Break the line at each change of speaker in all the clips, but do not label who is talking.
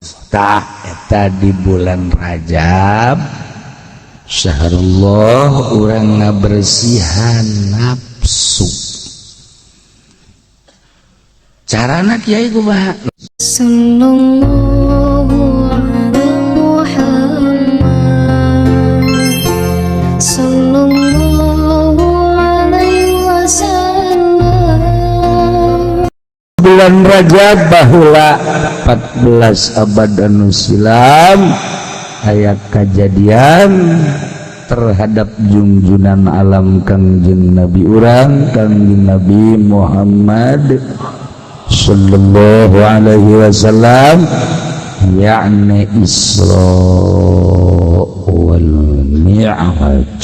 Eta di bulan Rajab syahrullah urang ngabersihan nafsu. Carana kiai kumaha?
Sallallahu ala Muhammad sallallahu alaihi wasallam.
Bulan Rajab baheula 14 abad anu silam aya kajadian terhadap junjunan alam Kangjeng Nabi urang Kangjeng Nabi Muhammad sallallahu alaihi wasallam, yakni Isra wal Mi'raj.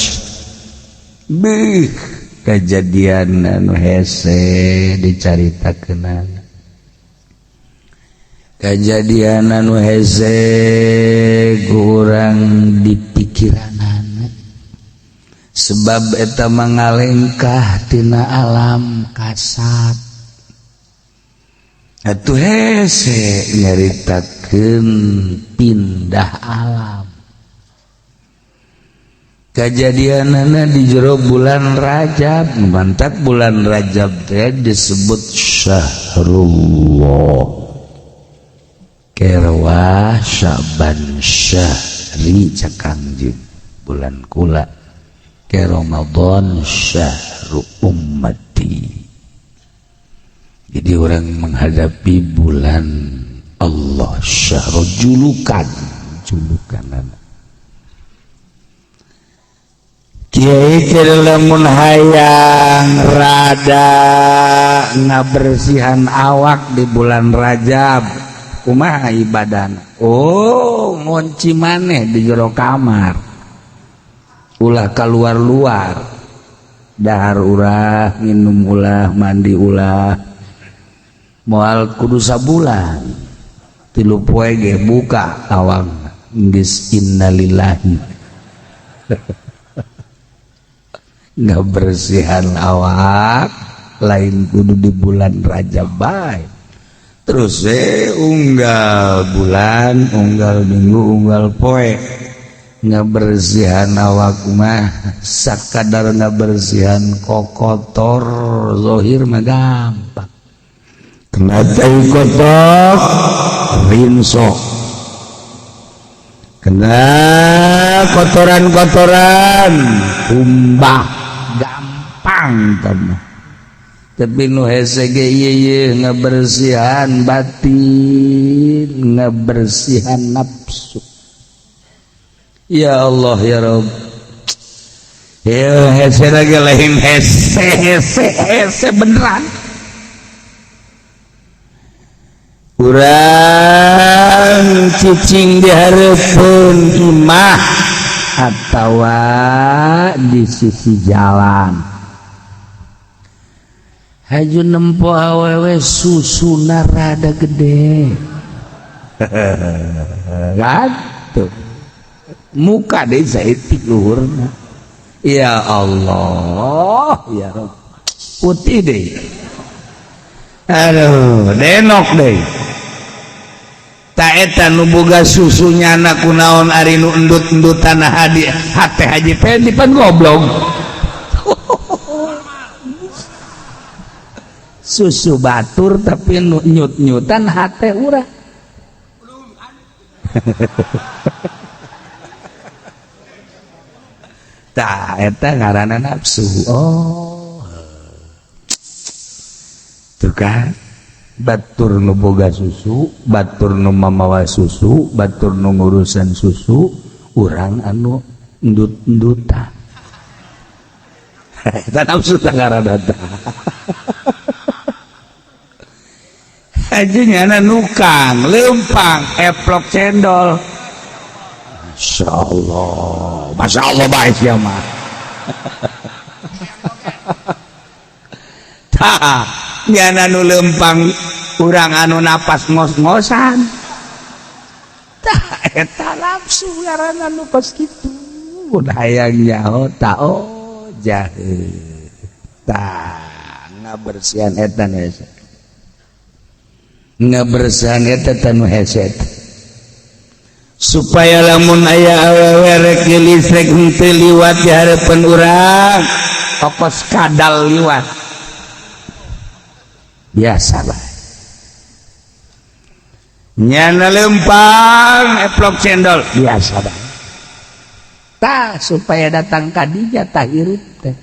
Kejadian anu hese dicaritakeun, kejadian anu hese kurang dipikiranana sebab eta mangalengkah tina alam kasat. Atuh hese nyaritakeun pindah alam. Kejadianana di jero bulan Rajab, mantap bulan Rajab teh disebut syahrullah. Kerwa Syaban syahri cakangjing bulan kula. Ke Ramadan syahru ummati. Jadi orang menghadapi bulan Allah syahrul julukan anak. Kiai teh lamun hayang rada ngabersihan awak di bulan Rajab kumaha ibadana? Oh, ngunci maneh di jero kamar, ulah keluar-luar, dahar ulah, minum ulah, mandi ulah, moal kudu sabulan 3 poe ge buka awang geus innalillahi. Ngabersihan awak lain kudu di bulan Rajab bae. Terus unggal bulan, unggal minggu, unggal poe. Ngabersihan awak mah sakadar ngabersihan kokotor zahir mah gampang. Kena tai kotor rinso. Kena kotoran-kotoran umbah gampang tanah. Tapi nu hese ge ieu ngabersihan batin, ngabersihan nafsu. Ya Allah ya Rabb. Ya hese lagi lain hese beneran. Urang cicing dihareupeun imah atawa di sisi jalan. Haju nempo awewe susuna rada gede. Gantu. Muka deui saeutik luhurna. Ya Allah, ya Rabb. Putih deui. Aduh, denok deui. Ta eta nu boga susunya anak kunaon ari nu endut-endutan hadiah hate haji pendi pan goblok. Susu batur tapi nu nyut-nyutan hate urang. Ta eta ngaranna nafsu. Oh. Tuh kan batur nu boga susu, batur nu mamawa susu, batur nu ngurusan susu, urang anu endut-endutan. Eta nafsu ngaranna tah. Hajinya na nukang, lempang, eplok cendol. Masya Allah baik ya mah. Tah, nyana nu lempang, urang anu napas ngos-ngosan. Tah, eta nafsu ngaranna nu kos kitu. Mun hayang nyaho ta jahe. Tah, ngabersihan eta hese. Ngabersihan eta tanu hese. supaya lamun aya awewe rek listrik henteu liwat di hareupeun urang kokos kadal liwat biasa bae nyana lempang eplok cendol biasa bae tah supaya datang kadija tah hirup teh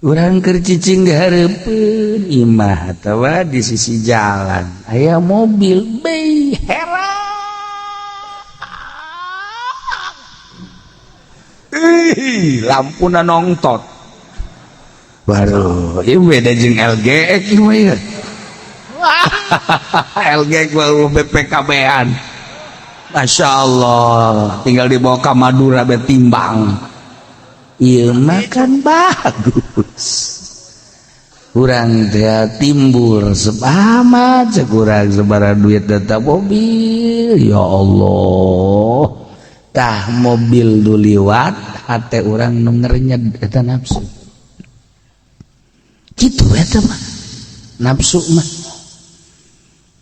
urang keur cicing di hareupeun imah atawa di sisi jalan aya mobil beuh heran lampuna nongtot baru ieu beda jeung LGX ieu mah ya LGX baru BPKB-an Masya Allah tinggal dibawa ke Madura betimbang ieu makan bagus urang teh timbul sebama cek urang sabaraha duit data mobil ya Allah tah mobil du liwat hate urang nu ngerenyed eta nafsu kitu eta mah nafsu mah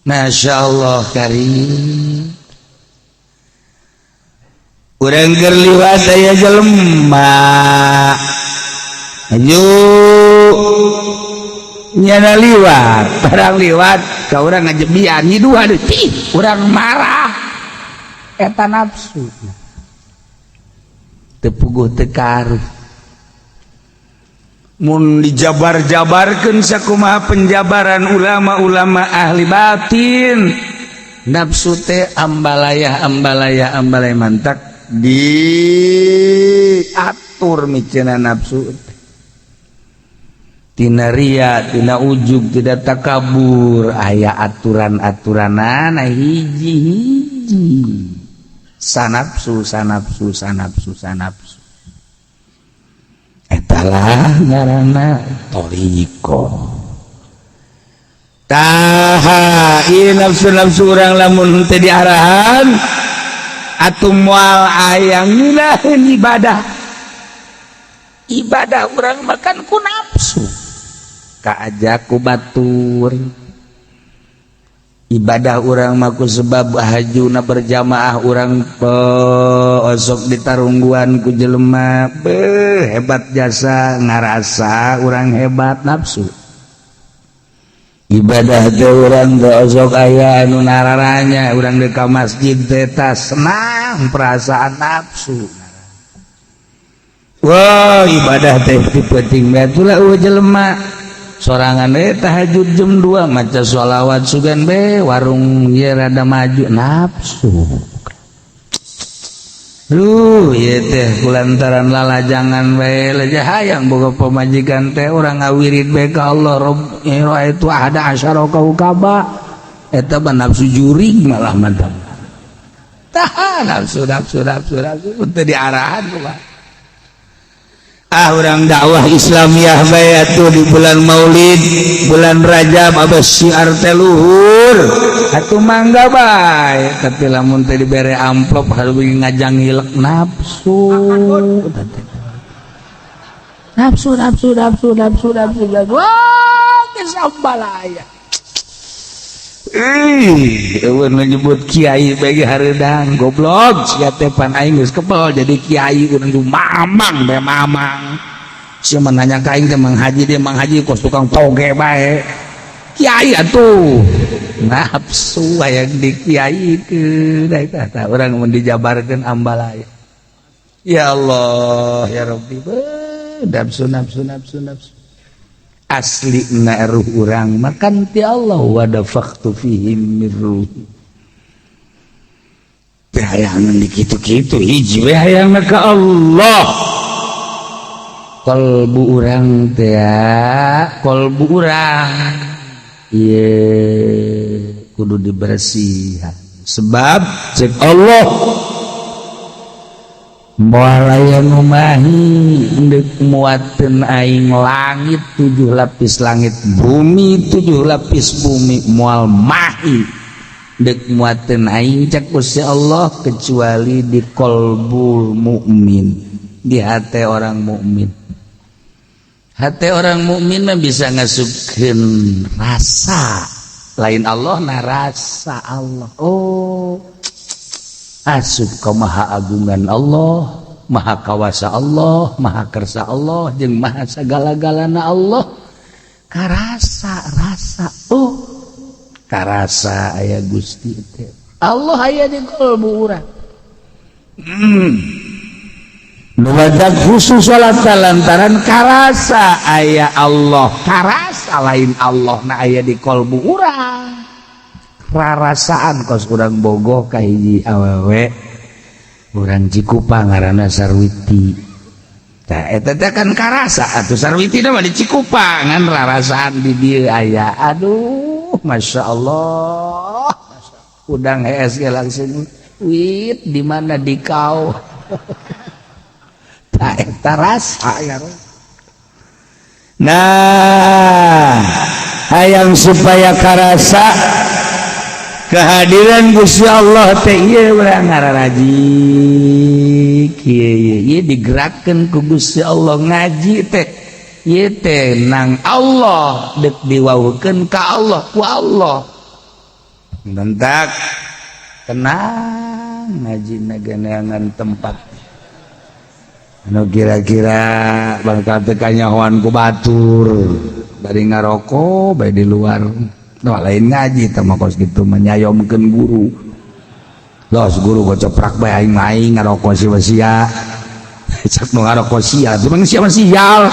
Masya Allah karim urang keur liwat aya jelema aju nyana liwat barang liwat ka urang ngajebian hidup deui urang marah eta nafsu teu puguh teu karuh mun dijabar-jabarkeun sakumaha penjabaran ulama-ulama ahli batin nafsu teh ambalaya mantak diatur micana nafsu tina ria tina ujub tidak takabur aya aturan-aturanana hiji-hiji sanapsu etalah ngaranna toriko taha ieu nafsu urang lamun teu diarahan atuh moal aya ngilaheun ibadah urang makan ku nafsu kaajak ku batur ibadah urang mah ku sebab hajuna berjamaah urang osok ditarungguan ku jelema hebat jasa ngarasa urang hebat nafsu ibadah teh urang teh osok aya anu nararanya urang di ka masjid teh senang perasaan nafsu wah ibadah teh penting betul jelema sorangan tahajud jam 2 maca sholawat sugan warung ye rada maju nafsu ieu teh kulantaran lalajangan bae leja hayang boga pamajikan teh urang ngawirid bae ka Allah rabb itu ada asyara kaukaba eta mah nafsu jurig malah mantap tah nafsu teu diarahan kumaha urang dakwah Islamiyah bae atuh di bulan Maulid bulan Rajab abah syiar teh luhur atuh mangga bae tapi lamun teh dibere amplop hareup ngajang hilek nafsu wah kesambalaya eueun nyebut kiai bagi hareudang goblok sia teh pan aing geus kepel jadi kiai urang ju mamang bae mamang sia menanya ka aing teh mang haji dia mang haji kos tukang toge bae kiai atuh nafsu hayang di kiaikeun eta urang mun dijabarkeun ambalaya ya Allah ya Rabbi nafsu asli na ruh urang makan ti Allah wa dafaqtu fihim min ruhi hayang dikitu-kitu hiji we hayang ka Allah kalbu urang teh kalbu urang ieu kudu dibersihan sebab cek Allah moal aya nu mahi deuk muatkeun aing langit 7 lapis langit bumi 7 lapis bumi moal mahi deuk muatkeun aing cek Gusti Allah kecuali di qalbul mukmin di hate orang mukmin hate orang mukmin mah bisa ngasupkeun rasa lain Allah na rasa Allah oh asup ka maha agungan Allah, maha kawasa Allah, maha kersa Allah, jeung maha sagala-galana Allah. Karasa rasa karasa aya Gusti teh. Allah aya di qalbu urang. Nuwadak khusus salat lantaran karasa aya Allah, karasa lain Allah na aya di qalbu urang. Rarasaan kos urang bogoh ka hiji awewe urang Cikupa ngaranna Sarwiti. Tah eta teh kan karasa atuh Sarwiti mah di Cikupa ngan rarasaan di dieu aya. Aduh, masyaallah. Udang hees ge langsung wit di mana di kau. Tah eta rasa ya. Nah, hayang supaya karasa kehadiran Gusti Allah teh ieu urang ngararajik ieu digerakkeun ku Gusti Allah ngaji teh ieu teh nang Allah deuk diwauhkeun ka Allah ku Allah bentak tenang ngajina geneangan tempat anu kira-kira bakal teu kanyahoan ku batur bari ngaroko bae di luar. No, lain ngaji mah kos gitu menyayomkeun guru. Los guru gocoprak bae aing maing ngaroko sia-sia. Cak nu ngaroko sia, cuma sia sial.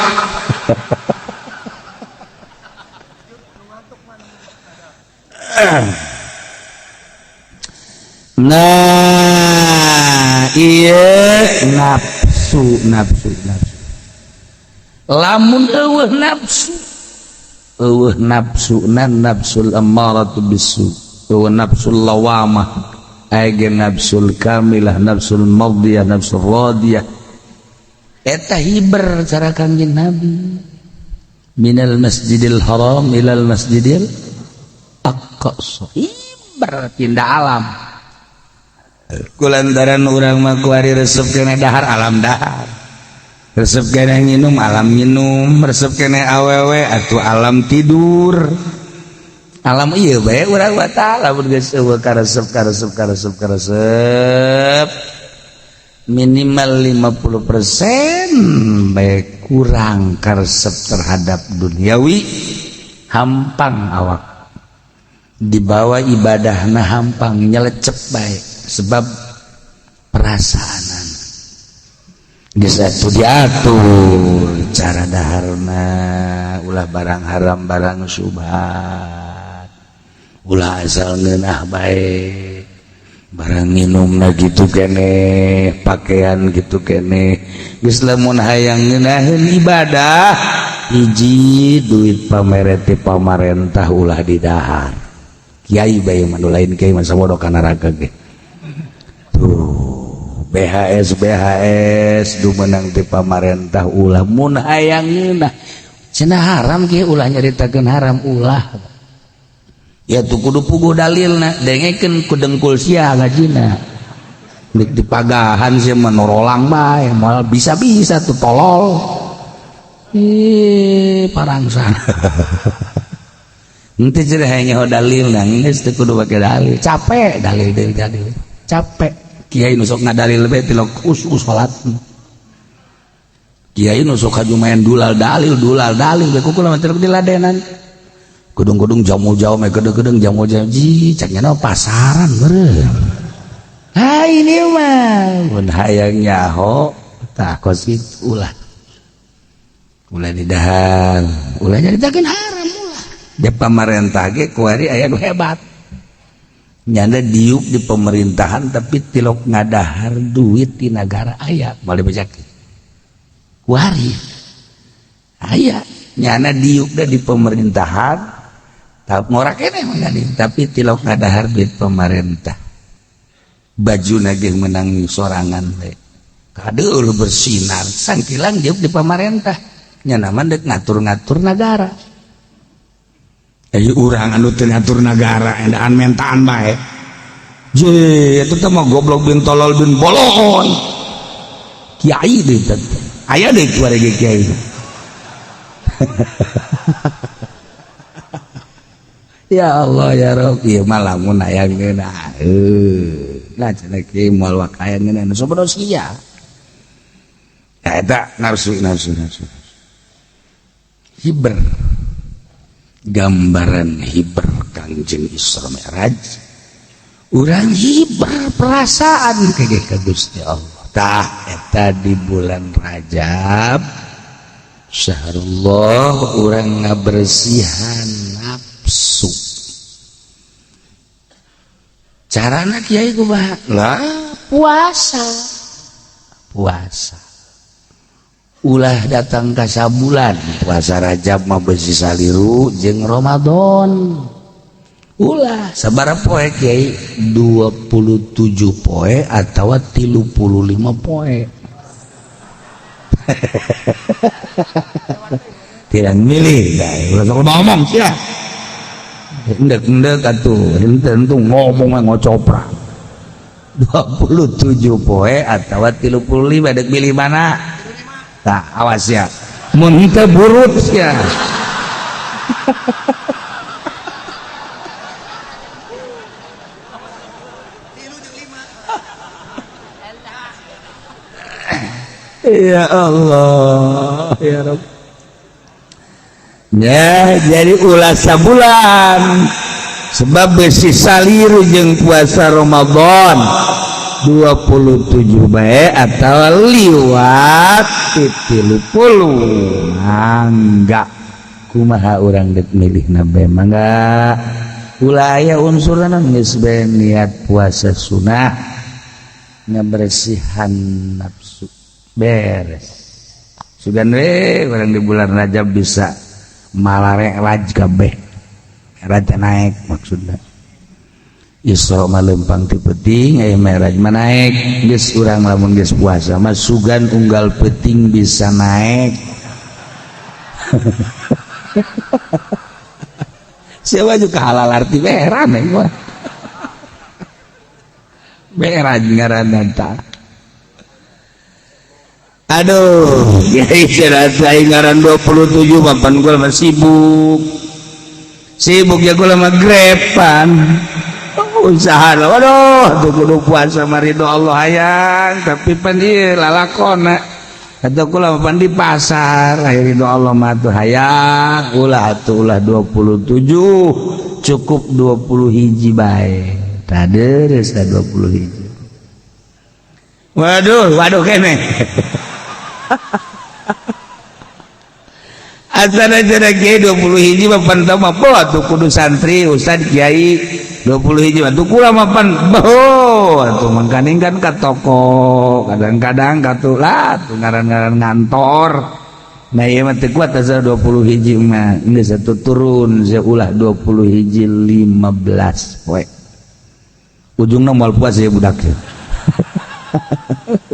Nah, iya nafsu. Lamun eueuh nafsu nafsu nafsul ammaratu bisu nafsul lawamah aya nafsul kamilah nafsul mardiyah nafsul radiyah eta hiber cara Kangjeng Nabi minal masjidil haram ilal masjidil aqsa hiber pindah alam kulantaran urang mah kuari resep kana dahar alam dahar resep kena nginum alam nginum resep kena awewe atuh alam tidur alam ieu bae urang wa taala mun geus eueuh karesep minimal 50% bae kurang karesep terhadap duniawi hampang awak dibawa ibadahna hampang nyelecep bae sebab perasaanan geus atuh diatur cara daharna ulah barang haram barang syubhat ulah asal ngeunah bae barang nginumna gitu keneh pakaian gitu keneh geus lamun hayang ngeunaheun ibadah hiji duit pamere ti pamarentah ulah didahar kiai bae mah lain kiai mah sabodo ka neraka ge tuh BHS du menang di pamarentah ulah mun hayang ngeunah cenah haram kieu ulah nyaritakeun haram ulah ya tuh kudu puguh dalilna dengekeun ku dengkul sia ngajina dik dipagahan sia menorolang bae moal bisa-bisa tuh tolol parangsan henteu cenah hayang nyaho dalilna geus teu kudu pake dalil capek dalil capek kiai nusuk ngadalil bae tilok us salat kiai nusuk haju main dulal dalil bae kukulah mah diladenan kudung-kudung jamu-jamu mah gedeng-gedeng jamu-jamu ji cak nya pasaran beureum ini mah mun hayang nyaho tah kos kitu ulah didahar ulah nyaritakeun haram ulah da pamarentah ge kuari aya nu hebat nyanda diuk di pemerintahan tapi tilok ngadahar duit di negara aya boleh bejakeun kuari aya nyana diuk da di pemerintahan ngora keneh tapi tilok ngadahar duit pemerintah bajuna ge menang sorangan we kadeur bersinar sangkilang diuk di pemerintah nyana mah deuk ngatur-ngatur negara. Urang anu teu ngatur negara endaan mentaan bae. Je, eta teh mah goblok bin tolol bin bolon. Kiai deui teh. Aya deui kuarege kiai. ya Allah ya Rabbi malah mun aya geuna lah cenah kieu moal wakayan geuna sabaraha sia eta nafsu hiber gambaran hiber Kangjeng Isra Mi'raj urang hiber perasaan ka Gusti Allah tah eta di bulan Rajab syahrullah urang ngabersihan nafsu carana kiai kumaha lah puasa ulah datang ka sabulan puasa Rajab mah beusi saliru jeung Ramadan ulah sabaraha poe kiai 27 poe atawa 35 poe tidak milih ulah sok ngomong sia endek atuh henteu ngomong mah ngocopra 27 poe atawa 35 dek milih mana tah awas ya mun teu burut sia ya Allah ya Rabb ya jadi ulah sabulan sebab besi saliru jeung puasa Ramadan 27 bae atau liwat 30 mangga kumaha urang dek milihna bae mangga ulah aya unsurna geus bae niat puasa sunah ngabersihan nafsu beres sugan we urang di bulan Rajab bisa malare raj kabeh raja naik maksudna Isra mah lempang ti peuting aya Mi'raj mah naik geus urang lamun geus puasa mah sugan unggal peuting bisa naik siapa juga halal arti beran mah Mi'raj ngaranna tah aduh kiai cerita ngaran 27 papan gua mah sibuk ya gua mah grepan usaha waduh tuh kudu puasa marido Allah hayang tapi pan ieu lalakonna atuh kula mah pan di pasar ridho Allah mah tuh hayang ulah 27 cukup 20 hiji bae tah deres 20 hiji waduh kene asana cenah kiai 20 hiji mah pan teu mah atuh kudu santri ustad kiai 20 hiji mah tuh kula mah pan atuh mangkaning kan ka toko kadang-kadang ka lah tuh ngaran-ngaran ngantor nah ieu mah teu kuat asa 20 hiji mah geus atuh turun ulah 20 hiji 15 poe ujungna moal puasa ya budak ya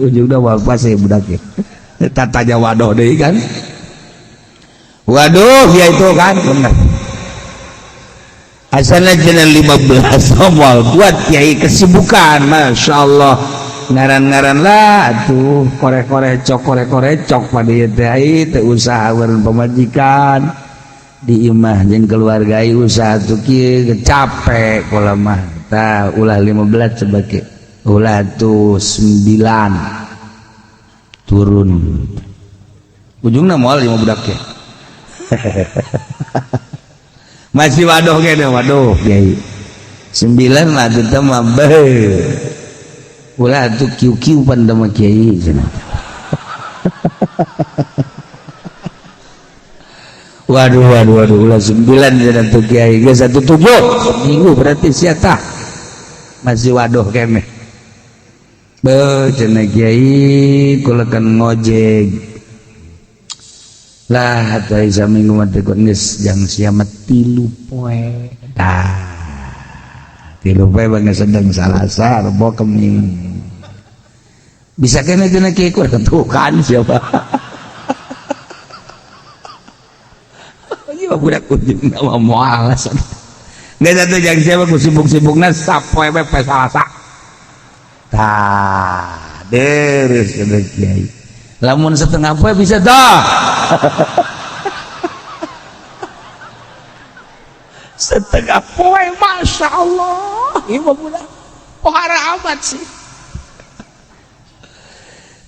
ujungna moal puasa ya budak ya tanya waduh deh kan waduh ya itu kan benar asalnya jenah 15 awal buat kiai kesibukan Masya Allah ngaran-ngaran lah tuh korek-korek cok pada yaitu usaha warung pemajikan di imah jeung keluarga usaha tuh kieu capek kula mah tah ulah 15 sebagai ulah tuh 9 turun ujungnya moal 5 budak ya masih waduh kene waduh kiai 9 mah teu mah beuh ulah atuh kiu-kiu pan mah kiai cenah waduh ulah 9 cenah tuh kiai geus 17 minggu berarti sia tah masih waduh kene cenah kiai kula kan ngojek lah atuh saminggu mah teh geus jang sia mah 3 poe tah 3 poe bangga sedang Salasa Rebo Kemis bisa kena cenah kiai ku ketukan siapa ieu budak ujung mah moal geus atuh jang sia mah ku sibuk-sibukna sapoe we Salasa tah deres cenah kiai lamun setengah poe bisa dah setengah poe, masya Allah. Ibu budak pohara amat sih.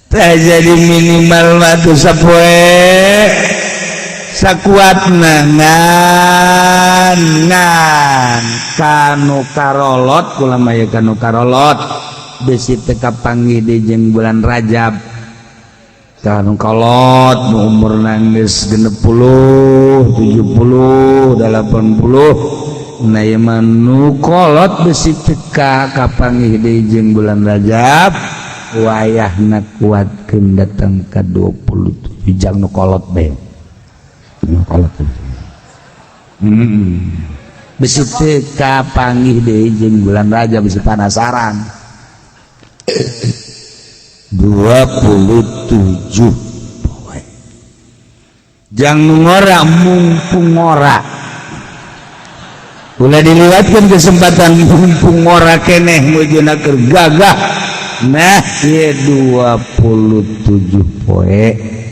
Tak jadi minimal matu sapoe sakuat ngan kanu karolot kula maya kanu karolot besi teka panggih di jeung bulan Rajab kanu kolot umur nangis 60 70 80 na ieu manu kolot besi teka kapanggih di jeung bulan Rajab wayahna kuatkeun datang ka 27 jang nu kolot bae nu kolot besi teka panggih deui jeung bulan Rajab besi panasaran 27 poe jang nu ngora mumpung ngora ulah diliwatkeun kesempatan mumpung ngora keneh mujuna keur gagah. Nah, ye 27 poe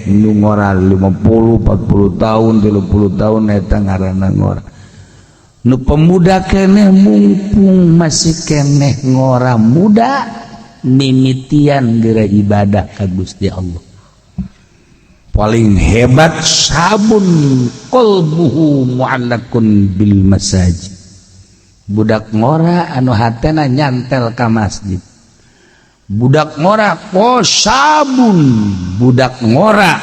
nu ngora 50 40 tahun 30 tahun eta ngaranna ngora. Nu pemuda keneh mumpung masih keneh ngora muda mimitian geura ibadah ka Gusti Allah. Paling hebat sabun qalbuhu mu'allaqun bil masajid. Budak ngora anu hatena nyantel ka masjid. Budak ngora po sabun budak ngora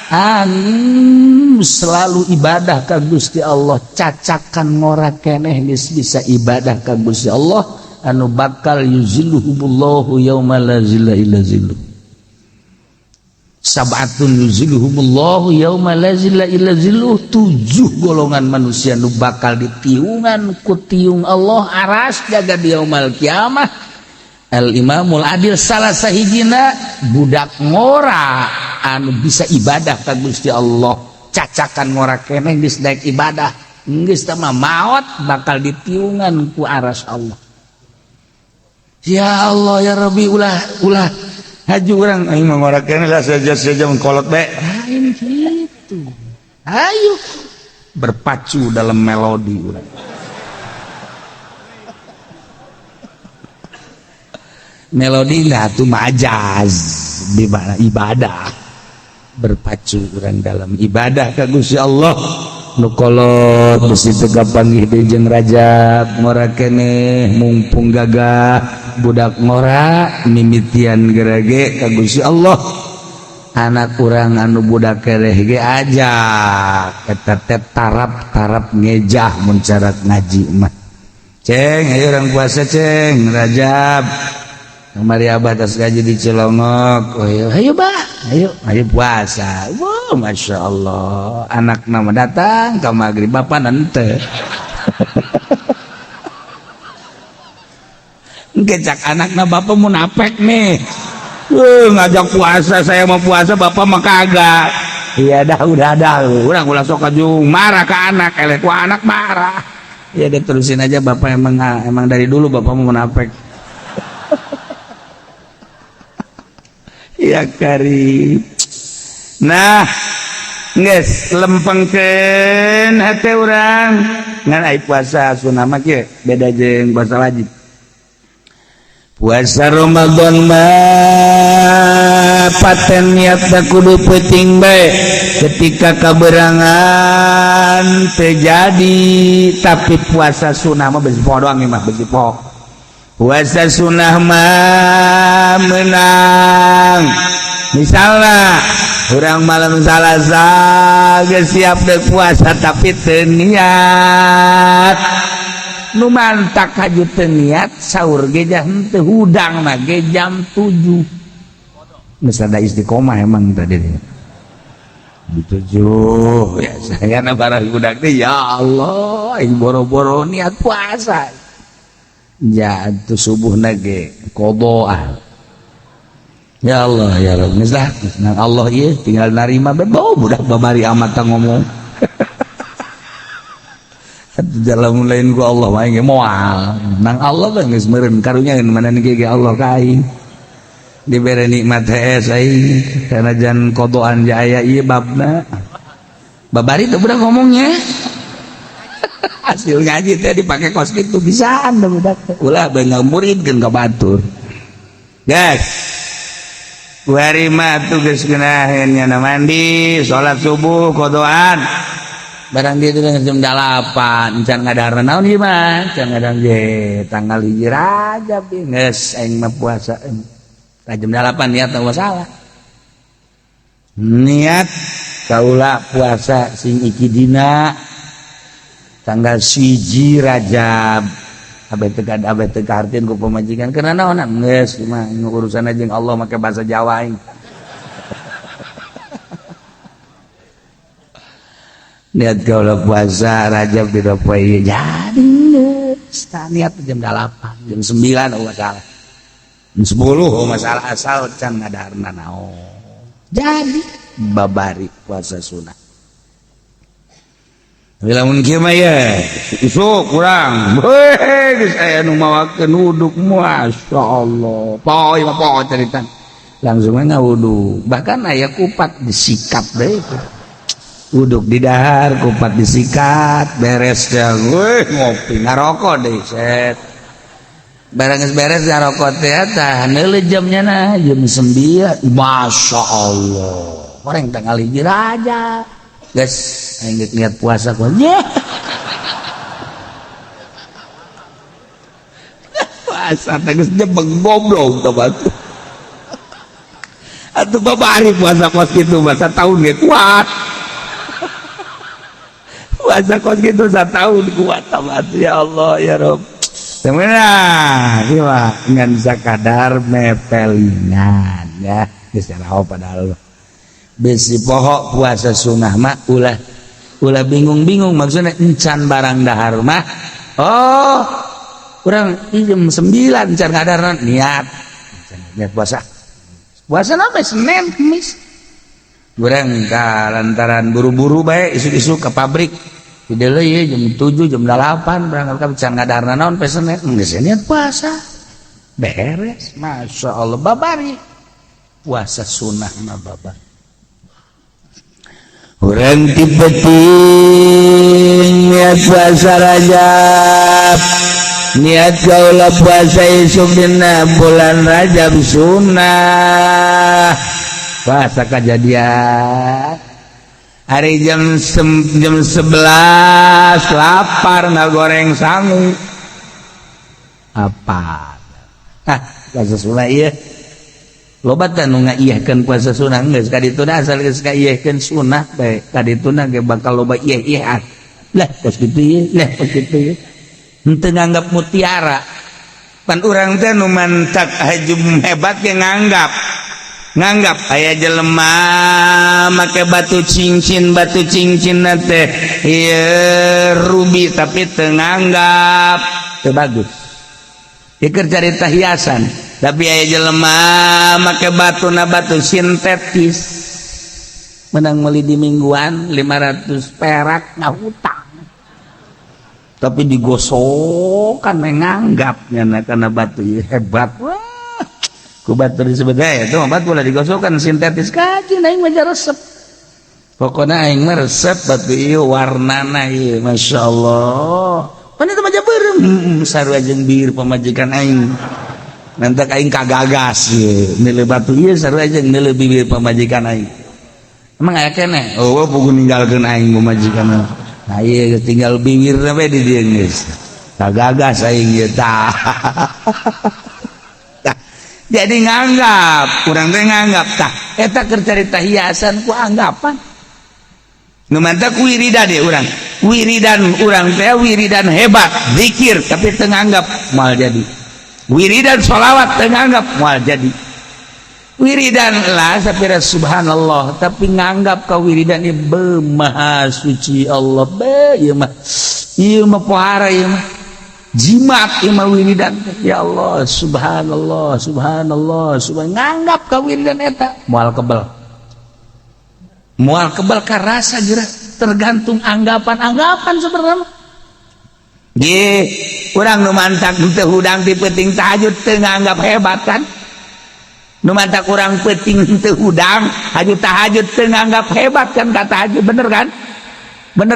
anu selalu ibadah ka Gusti Allah cacakan ngora keneh geus bisa ibadah ka Gusti Allah anu bakal yuzilluhumullahu yauma la zilla illa zilluh sab'atun yuzilluhumullahu yauma la zilla illa zilluh 7 golongan manusia nu bakal ditiungan ku tiung Allah aras jaga di yaumul kiamah. Al-Imamul Adil salah sahijina budak ngora anu bisa ibadah ka Gusti Allah cacakan ngora keneh geus daek ibadah geus teh mah maot bakal ditiungan ku aras Allah. Ya Allah ya Rabbi ulah haji urang aing mah ngora keneh lah saja mengkolot bae lain kitu. Ayo berpacu dalam melodi urang. Melodi lah tu majaz di mana ibadah berpacu orang dalam ibadah ka Gusti Allah nu kolot besi tega panggih deui jeung Rajab ngora keneh mumpung gagah budak ngora mimitian gerage ka Gusti Allah anak urang anu budak keneh ge ajak eta teh tarap ngejah mun cara ngaji mah ceng ayo urang puasa ceng Rajab kemari abah tas gaji di Cilongok. Oh, ayo bah, ayo puasa. Wah, masya Allah. Anak nama datang ke maghrib bapak nanti. Ngecak anak nama bapak munafik nih. Ngajak puasa, saya mau puasa bapak mah kagak. Iya dah, udah dah. Urang ulah sok kajung marah ke anak, elek ku anak marah. Ya deh terusin aja bapak emang dari dulu bapak mau munafik. Ya karib. Nah, geus lempengkeun hate urang ngan aya puasa sunah mah kieu beda jeung puasa wajib. Puasa Ramadan mah paten niatna kudu peuting bae ketika kaberangan terjadi tapi puasa sunah mah besi poho doang mah besi poho. Puasa sunnah mah menang misalnya orang malam salasa geus siap dek puasa tapi teu niat nu mantak haju teu niat saur ge henteu hudang mah ge jam 7 geus ada istiqomah emang tadi di 7 ya saya na barang budak teh ya Allah aing boro-boro niat puasa jatuh subuh nage kodoah ya Allah ya Rabb mislah nang Allah ieu tinggal narima bebo budak babari amat ngomong dalam lain ku Allah mah ge moal nang Allah kan geus meureun karunya mana ge Allah ka aing dibere nikmat hee aing kana jan kodoan jaya ieu babna babari teh budak ngomongnya hasil ngaji teh dipakai kos kitu bisaan da budak ulah bae ngamuridkeun ka batur guys kuari mah tugas geunaheun nya mandi salat subuh kodoan barang dia itu jam 8 can ngadarna naon ieu mah can ngadar ge tanggal 1 Rajab geus aing mah puasa jam 8 niat teu salah niat kaula puasa sing iki dina tanggal 1 Rajab abet teu kahartieun ku pamajikan keuna naonan geus mah urusan jeung Allah make bahasa Jawa aing niat kaula puasa Rajab di poe jadi geus niat jam 8 jam 9 masalah jam 10 masalah asal can ngadarna naon jadi babari puasa sunah lamun kieu mah ya isuk kurang geus aya nu mawakeun wuduk masyaallah poe mah poe caritan langsung ngawudu bahkan aya kupat disikat deui wuduk di dahar kupat disikat beres dah ngopi ngarokok deui set barang geus beres ngarokok teh tah neuleuh jamnya nah jam 9 masyaallah orang tanggal 1 Rajab guys aing geus niat puasa ku puasa teh geus jebeng goblok teh batu atuh babari puasa kos kitu masa tahun ge kuat puasa kos kitu satahun kuat batu ya Allah ya Rabb sebenarnya ieu ngan sakadar mepelingan ya geus raho padahal besi pohok puasa sunah mah ulah bingung-bingung maksudnya encan barang dahar mah oh urang jam 9 encan ngadarna niat puasa sampai Senin Kamis urang lantaran buru-buru bae isuk-isuk ke pabrik di deuleuh ye jam 7 jam 8 berangkat ka encan ngadarna naon pe Senin geus niat puasa beres masyaallah babari puasa sunah mah babari urang tipeting niat puasa Rajab niat kaula puasa isuk dina bulan Rajab sunah puasa kejadian hari jam 11 lapar ngagoreng sangu apa puasa sunah ieu loba teh nu ngaieuhkeun puasa sunah geus kadituna asal geus ngaieuhkeun sunah bae kadituna ge bakal loba ieuh-ieuhan lah tos kitu ieu lah tos kitu ieu henteu nganggap mutiara pan urang teh nu mantak hajum hebat ge nganggap aya jelema make batu cincin teh ieu rubi tapi teu nganggap teu bagus ieu keur carita hiasan tapi aya jelema make batu sintetis menang meuli di mingguan 500 perak ngahutang tapi digosokan menganggapnya karena batu hebat wah ku batu disebut itu batu lah digosokan sintetis kaji aing mah resep pokona aing mah resep batu ieu warnana ieu masyaallah pan itu mah beureum sarua jeung bir pamajikan aing nanti aing kagagas nilai batu ieu sarua jeung nilai bibir pamajikan aing emang aya keneh oh pugu ninggalkeun aing pamajikan nah ieu tinggal bibirna we di dieu geus kagagas aing ieu tah jadi nganggap urang teh nganggap tah eta keur carita hiasan ku anggapan nu mantap wiridan ya urang teh wiridan hebat zikir tapi teu nganggap moal jadi wiridan sholawat teu nganggap moal jadi wiridan lah sapira subhanallah tapi nganggap ka wiridan ieu maha suci Allah ieu mah pohara ieu mah jimat ieu mah wiridan ya Allah subhanallah nganggap ka wiridan eta moal kebal ka rasa geura tergantung anggapan sebenarnya ge urang nu mantak teu hudang ti peuting tahajud teu nganggap hebat kan nu mantak urang peuting teu hudang hajud tahajud teu nganggap hebat kan ka tahajud bener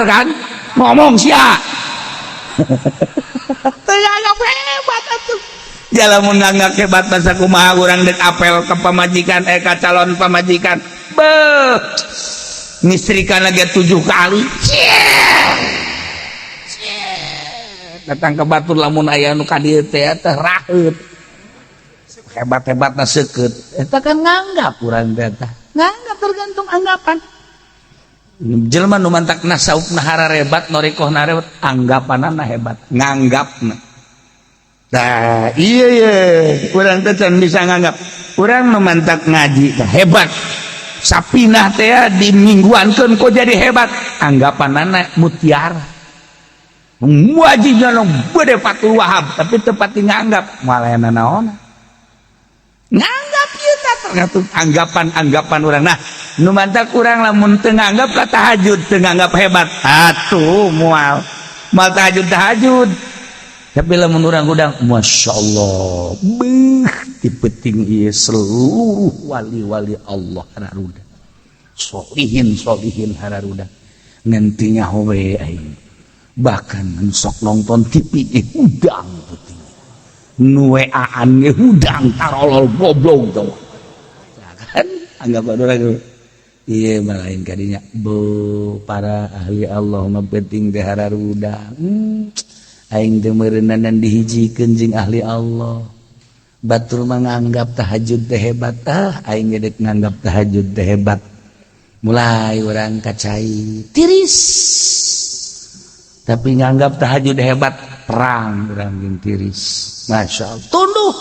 kan ngomong sia Nganggap hebat atuh. Ya lamun nganggap hebat masa kumaha urang dek apel ke pamajikan ka calon pamajikan. Beuh. Ngistrikan lagi 7 kali. Datang ke batur lamun aya nu ka dieu teh raheut. Hebat-hebatna seukeut. Eta kan nganggap urang teh. Nganggap tergantung anggapan. Jelema nu mantakna saupna hararebat norikohna rewet anggapanana hebat, nganggapna. Tah iya urang teh can bisa nganggap. Urang memantak ngaji teh hebat. Sapinah teh dimingguankeun kok jadi hebat, anggapanana mutiara. Wajibna nu bade Fatul Wahab tapi teu pati nganggap, malaena naon? Nganggap ieu teh tergantung anggapan urang. Nah, nu mantak urang lamun teu nganggap ka tahajud, teu nganggap hebat. Atuh moal tahajud. Tapi lamun urang gudang masyaallah, beuh dipenting ieu seluruh wali-wali Allah hararuda. Solihin hararuda. Ngantinya we aing. Bahkan sok nonton TV udang putih. Nu WA-an ge udang tarolol goblok tuh. Kan anggap urang ieu mah lain kadinya para ahli Allah mah penting teh hararuda. Aing teh meureunan dihijikeun jeung ahli Allah. Batur mah nganggap tahajud teh hebat, aing ge deuk nganggap tahajud teh hebat. Mulai urang kacai tiris. Tapi nganggap tahajud hebat, perang urang jeung tiris. Masyaallah. Tunduh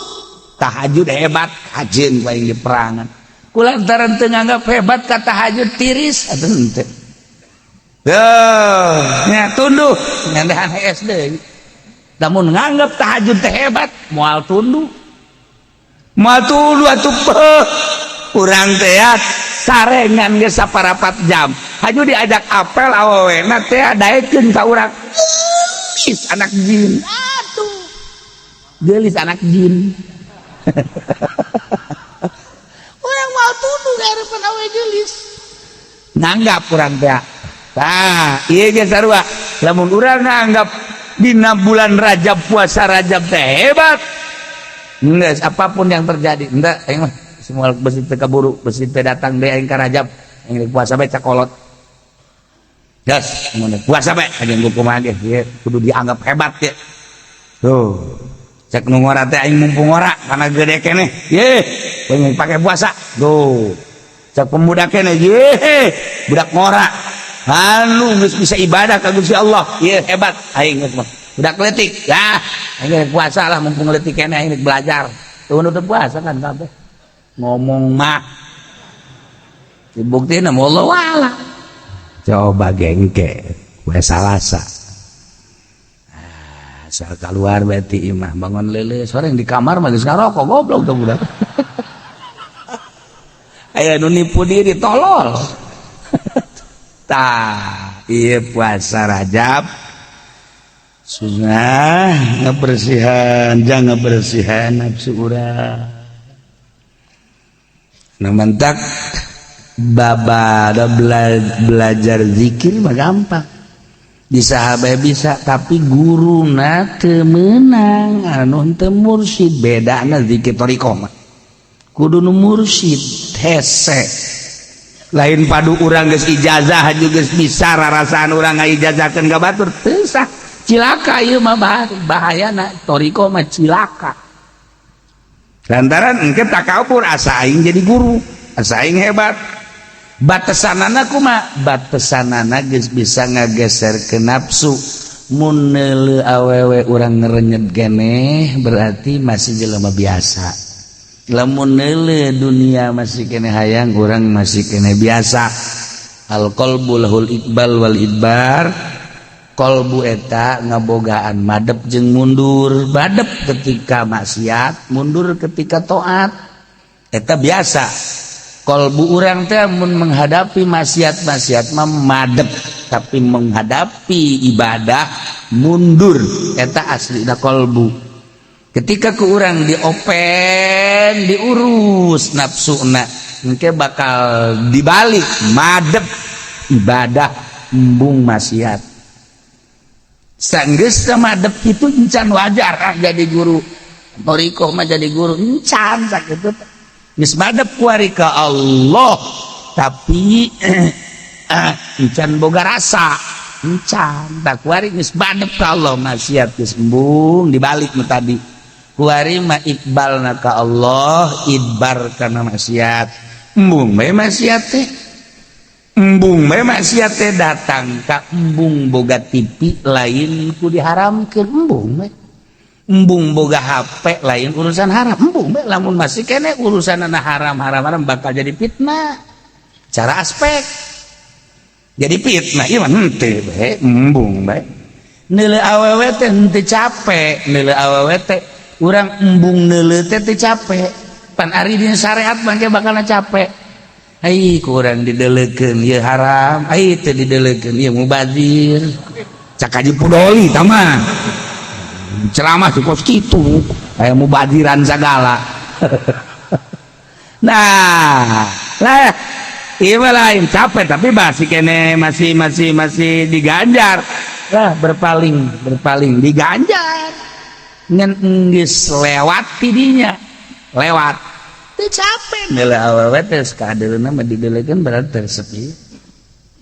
tahajud hebat, hajeun ku aing di perangan. Kulantaran teu nganggap hebat ka tahajud tiris atuh henteu. Nya tunduh ngandahan SD. Namun nganggap tahajud teh hebat, moal tunduh. Moal tunduh atuh urang teh sarengan ge saparapat jam. Haju diajak apel awewena teh daekeun ka urang. Gelis anak jin. Atuh. Gelis anak jin. Urang moal tunduh gaeureun awe gelis. Nganggap urang teh. Tah, ieu ge sarua. Lamun urang nganggap dina bulan Rajab puasa Rajab teh hebat. Geus apapun yang terjadi, henteu aing mah semua besi teh kaburu, besi teh datang deui aing ka Rajab, aing puasa bae cakolot. Gas, mun puasa bae ajeun kumaha ge, ieu kudu dianggap hebat ge. Tuh. Cek nu ngora teh aing mumpung ngora kana gede keneh. Ye, pengen pake puasa. Tuh. Cek pemuda keneh, ye, budak ngora. Anu geus bisa ibadah ka Gusti Allah. Ieu hebat aing geus mah. Budak leutik. Yah, aing puasa lah mumpung leutik keneh aing belajar. Tuh nu teu puasa kan kabeh. Ngomong mah. Dibuktina wallahu a'lam. Coba gengke we salasa. Asal keluar berarti imah bangun leuleus soreng di kamar mah geus ngarokok goblok tuh budak. Aya nu nipu diri tolol. Tah, ieu puasa Rajab sunnah ngabersihan, jangan bersihan nafsu urang. Namantak babada belajar zikir mah gampang. Bisa bae bisa tapi guruna teu meunang, anu teu mursyid. Bedana zikir thariqah mah. Kudu nu mursyid hese. Lain padu urang geus ijazah juga bisa rarasaan urang ngaijazahkeun ka batur teu sah. Cilaka ieu mah bahayana thariqah mah cilaka. Lantaran engke takabur asa aing jadi guru, asa aing hebat. Batasanana kumaha? Batasanana geus bisa ngageserkeun nafsu. Mun neuleu awewe urang ngerenyet keneh berarti masih jelema biasa. Lamun neuleu dunia masih kene hayang urang masih kene biasa. Al qalbu lahul iqbal wal idbar. Qalbu eta ngabogaan madep jeung mundur. Madep ketika maksiat, mundur ketika taat. Eta biasa. Qalbu urang teh mun menghadapi maksiat mah madep, tapi menghadapi ibadah mundur. Eta aslina qalbu. Ketika ku urang diopen, diurus nafsuna, engke bakal dibalik madep ibadah embung maksiat. sanggeus madep itu encan wajar jadi guru torikoh mah jadi guru encan sakitu geus madep kuari ka Allah tapi encan boga rasa encan tak kuari geus madep ka Allah maksiat geus embung dibalik nu tadi kuari mah iqbalna ka Allah idbar kana maksiat embung bae maksiat teh embung bae maksiat teh datang ka embung boga TV lain ku diharamkeun embung bae embung boga HP lain urusan haram embung bae lamun masih kene urusanna haram bakal jadi fitnah cara aspek jadi fitnah ieu mah henteu bae embung bae neuleuh awewe teh henteu capek neuleuh awewe teh urang embung neuleuh teh teu capek pan ari dina syariat mangke bakalna capek ai kurang didelekeun ieu haram ai teu didelekeun ieu mubazir cak Haji Pudoli tah mah ceramah cukup kitu aya mubadiran segala nah lah ieu mah lain capek tapi masih kene masih diganjar lah berpaling diganjar ngan geus lewat tidinya lewat teu capek neuleuh awewe teh kadeurna mah didelekeun berarti tersep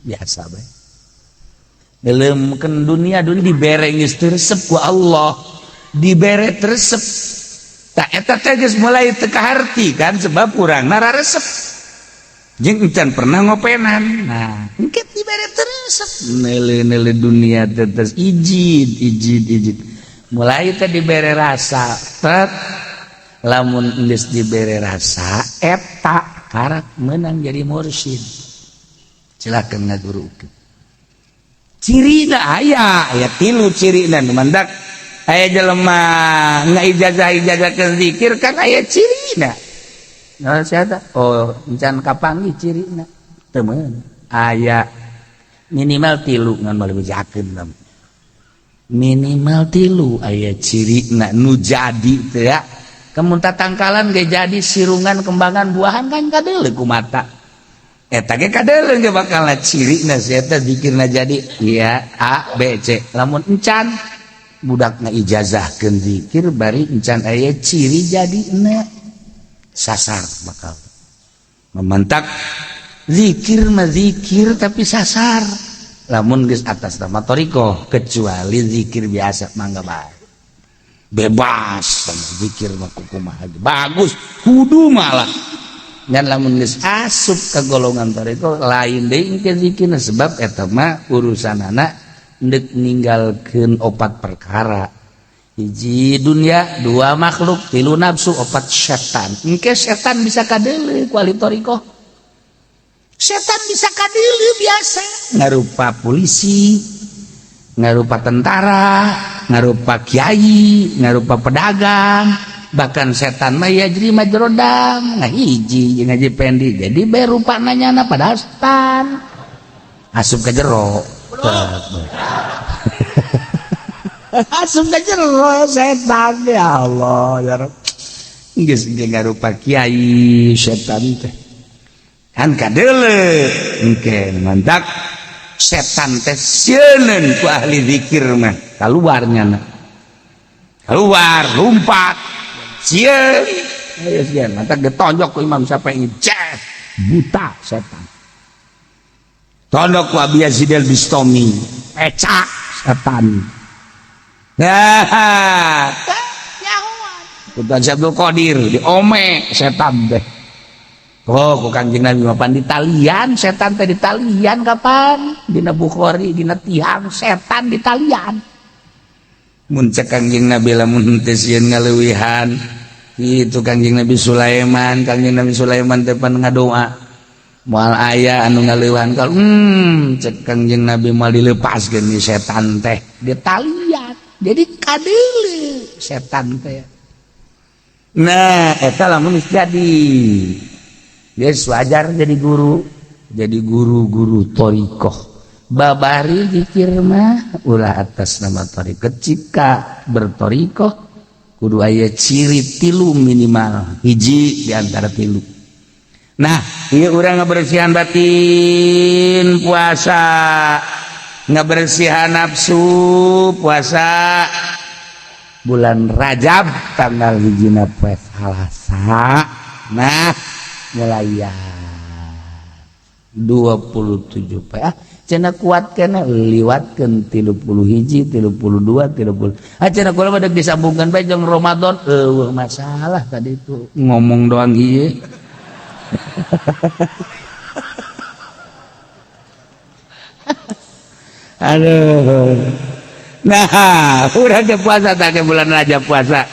biasa bae dalemkeun dunia dibere geus tersep ku Allah dibere tersep tak eta teh geus mulai teu kaharti kan sebab urangna raresep jeung encan pernah ngopenan nah engke dibere teresep neuleuh dunia teh terus ijid mulai teh dibere rasa tet lamun geus dibere rasa eta karak menang jadi mursyid silakan ngagurukeun cirina aya 3 cirina nu mandak aya jelema ngaijazah-ijazahkeun zikir kan aya cirina nah siapa oh encan kapanggih cirina teu meun aya minimal 3 ngan balik bejakeun minimal 3 aya cirina nu jadi teh ya kemun tatangkalan ge jadi sirungan kembangan buahan kan kadeuleuh ku mata eta ge kadeuleuh ge bakalna cirina eta zikirna jadi ya A B C lamun encan budak ngaijazahkeun zikir bari encan aya ciri jadina sasar bakal mementak zikir mah zikir tapi sasar lamun geus atas nama torikoh kecuali zikir biasa mangga bae bebas sama zikir mah kumaha bagus kudu malah ngan lamun geus asup ka golongan torikoh lain deui engke zikirna sebab eta mah urusanana ndek ninggalkeun 4 perkara 1 dunia 2 makhluk 3 nafsu 4 setan engke setan bisa kadeuleuh ku ahli torikoh setan bisa kadeuleuh biasa ngarupa polisi ngarupa tentara ngarupa kiai ngarupa pedagang bahkan setan mah yajri majrodam ngahiji jeung ngaji pendi jadi bae rupana nyana padahal setan asup ka jero asup ka jero setan ya Allah ya Rabb geus ngarupa kiai setan teh kan kadeuleuh engke mantak setan teh sieun ku ahli zikir mah kaluar nyana keluar lompat sieun aya sieun mata getonjok ku Imam Syafi'i jas buta setan tondok ku Abi Yazid al-Bistami pecah setan nah Sultan Abdul Qadir diome setan teh oh ku Kangjeng Nabi mah pan di talian setan teh di talian kapan dina Bukhari dina tihang setan di talian mun cek Kangjeng Nabi lamun teu sieun ngaleuwihan itu Kangjeng Nabi Sulaiman teh pan ngadoa moal aya anu ngaleuwihan kal cek Kangjeng Nabi moal dilepaskeun ni setan teh di talian jadi kadeuleuh setan teh nah eta lamun geus jadi geus wajar jadi guru torikoh babari zikir mah ulah atas nama torikoh cika bertorikoh kudu aya ciri 3 minimal 1 di antara 3 nah ieu urang ngabersihan batin puasa ngabersihan nafsu puasa bulan Rajab tanggal hijina poe Salasa nah mulai 27 poe cenah kuat kena liwatkeun 30 hiji 32 30 cenah kula badeg disambungkeun bae jeung Ramadan eueuh masalah tadi itu ngomong doang ieu aduh nah urang ke puasa tak ke bulan Rajab puasa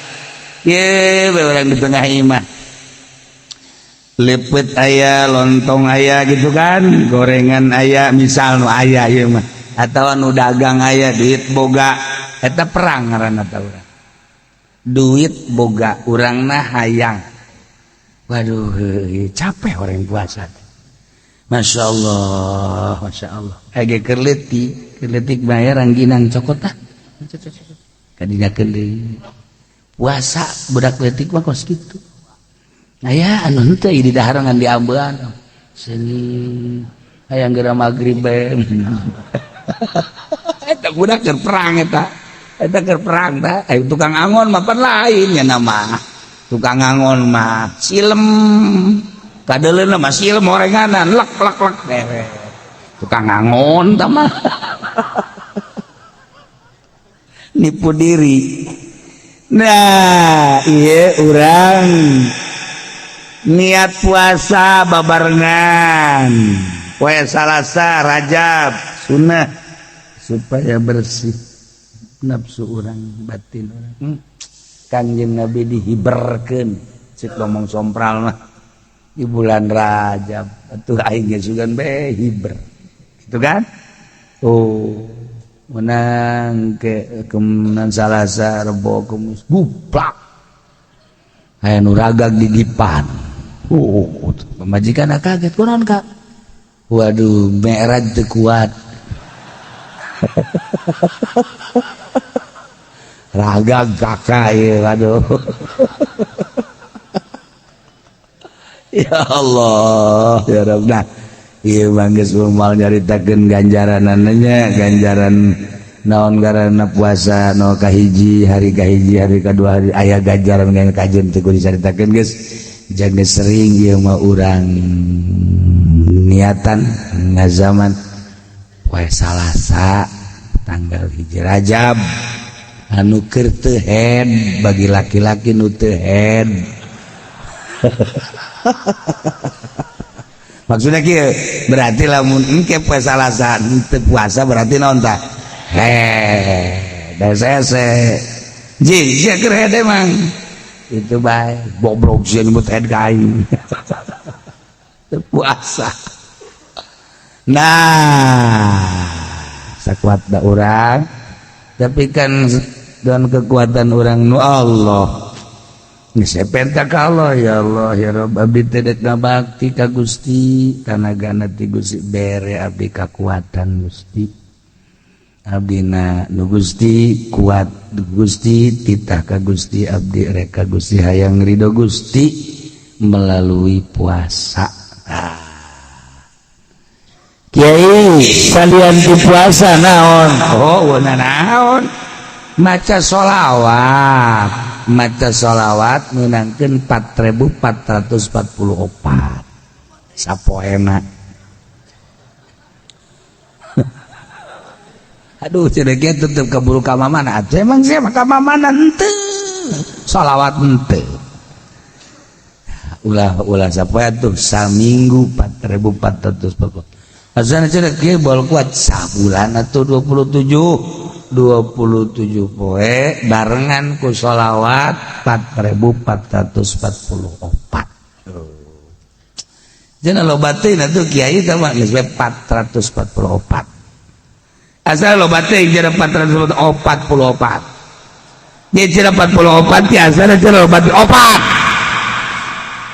ye urang di tengah imah lepet aya lontong aya gitu kan gorengan aya misal nu aya ieu mah atawa nu dagang aya duit boga eta perang ngaranna ta urang duit boga urangna hayang waduh capek orang puasa Masya Allah age kerletik bayar rangginang cokot ah kadinya keuleuh puasa budak letik mah kos kitu aya anu teu di dahar ngan diambean seuni hayang geura magrib bae eta budak keur perang eta keur perang tah tukang angon mah pan lain nya nama tukang angon mah silem kadeleuna mah silem orenganan lek tukang angon tah mah nipu diri nah ieu urang niat puasa babarengan poe Salasa Rajab sunnah supaya bersih nafsu urang batin urang Kangjeng Nabi dihiberkeun cek ngomong sompral mah di bulan Rajab atuh aing ge sugan bae hiber gitu kan menang ke kemenan Salasa Rebo Kamis buplak aya nu ragag di dipan pamajikan kaget kunaon Kak waduh Mi'raj teu kuat ragag kakak ieu waduh ya Allah ya Rabb nah ieu mah geus moal nyaritakeun ganjaranna ganjaran naon ngaranna puasa no kahiji hari kadua hari aya ganjaran ngan kajen teu dicaritakeun geus jangan sering ieu mah urang niatan ngazaman poe Salasa tanggal hiji Rajab anu keur teu head bagi laki-laki nu teu head maksudnya kieu berarti lamun engke poe Salasa teu puasa berarti naon tah desese jih keur head emang itu bae bobrok sih nyebut head kain teu puasa nah sakuat da urang tapi kan dengan kekuatan orang nu Allah ngesepenta ka Allah ya Allah ya Rabb abdi teh dek ngabakti ka Gusti tanagana ti Gusti bere abdi kakuatan Gusti abdina nu Gusti kuat Gusti titah ka Gusti abdi rek ka Gusti hayang ridho Gusti melalui puasa Kiai kalian di puasa naon naon maca sholawat menangkeun 4.444 sapoena aduh cenah ge tetep kaburu ka mamana atuh emang sia mah ka mamana henteu sholawat henteu ulah sapoe atuh saminggu 4.444 asana cenah ge bol kuat sabulan atuh 27 poe barengan ku sholawat 4.444 cenah loba teuing atuh kiai teh mah geus 444 asal loba teuing cenah 444 dia cenah 44 tiasa cenah loba opat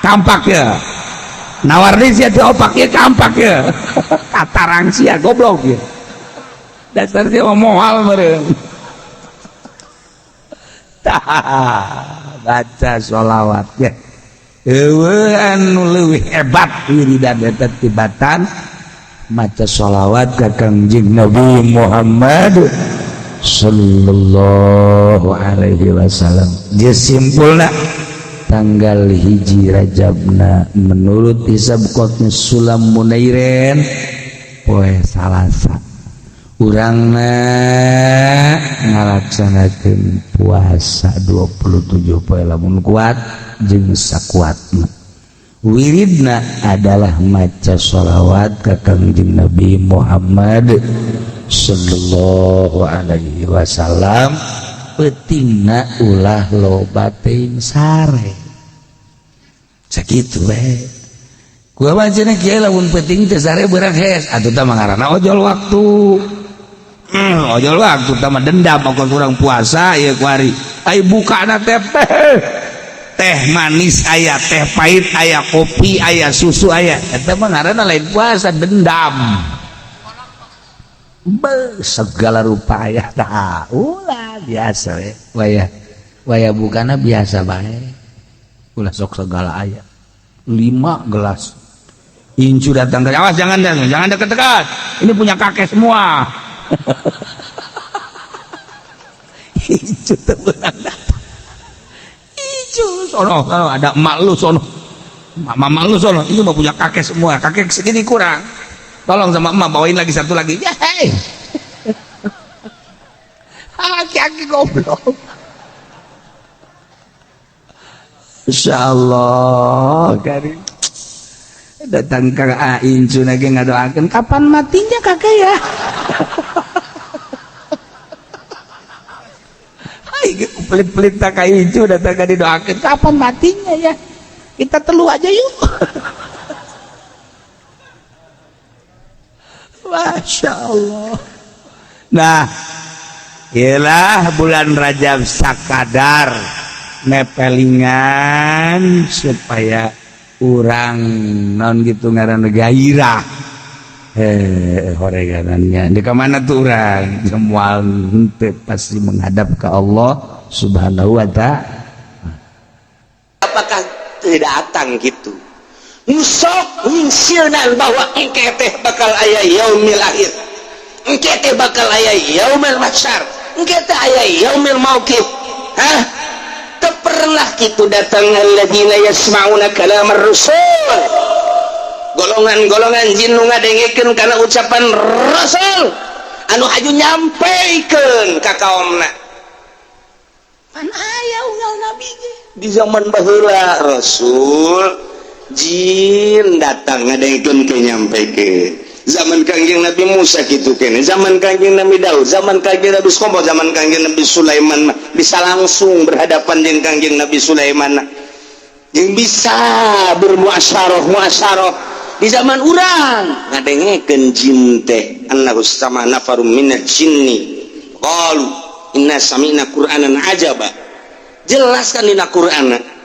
kampak ya nawar di sia teh opak ya kampak ya katarang sia goblok ya dasar dia moal meureun baca sholawat ya eueuh anu leuwih hebat wiridan eta tibatan maca sholawat ka Kangjeng Nabi Muhammad sallallahu alaihi wasallam. Geus simpulna tanggal hiji Rajabna menurut hisab qotnya Sulam Munairen poe Salasa urangna ngalaksanakeun puasa 27 poe lamun kuat jeung sakuatna. Wiridna adalah maca sholawat ka Kangjeng Nabi Muhammad sallallahu alaihi wasallam. Petingna ulah loba teuing sare sakitu we. Kua macana kieu lamun peuting teu sare beurang hes atuh tah mangarana ojol waktu. Ojol waktu tah mah dendam ongkos urang puasa ieu kuari. Ai bukana teh teh manis aya, teh pahit aya, kopi aya, susu aya. Eta mah ngaranna lain puasa, dendam. Segala rupa aya tah ulah biasa we. Waya bukana biasa bae. Ulah sok segala aya. 5 gelas. Incu datang ke awas jangan dekat-dekat. Ini punya kakek semua. Incu teu beunang datang. Incu sono ada emak lu sono. Mama lu sono. Ini mah punya kakek semua. Kakek segini kurang. Tolong sama emak bawain lagi satu lagi. Ya, hei. Aki-aki goblok. Insyaallah karim. Datang ke Incu lagi ngadoakeun kapan matinya kakek ya. Hai pelit-pelit tak ka Incu datang ka didoakeun kapan matinya ya. Kita telu aja yuk. Masya Allah. Nah, ialah bulan Rajab sakadar nepelingan supaya urang non gitu ngaranna gairah. Horeganannya. Di mana tuh urang? Semua pasti menghadap ke Allah Subhanahu wa ta'ala.
Apakah tidak datang gitu? Sok ngsieunan bahwa engke teh bakal aya yaumil akhir, engke teh bakal aya yaumil mahsyar, engke teh aya yaumil mauqif. Hah? Teu pernah kitu datang alladzina yasmauna kalamar rasul. Golongan-golongan jin nu ngadengekeun kana ucapan rasul anu haju nyampeikeun ka kaumna. Pan aya unggal nabi ge di zaman baheula rasul jin datang ngadengkeun ke nyampe ke zaman Kangjeng Nabi Musa gitu kene, zaman Kangjeng Nabi Daud, zaman Kangjeng Nabi Skomo, zaman Kangjeng Nabi Sulaiman bisa langsung berhadapan dengan Kangjeng Nabi Sulaiman yang bisa bermuasyarah di zaman urang ngadengekeun jin teh annahu sama nafarum minal jinni qalu inna sami'na qur'anan ajaba. Jelaskan dina Qur'an.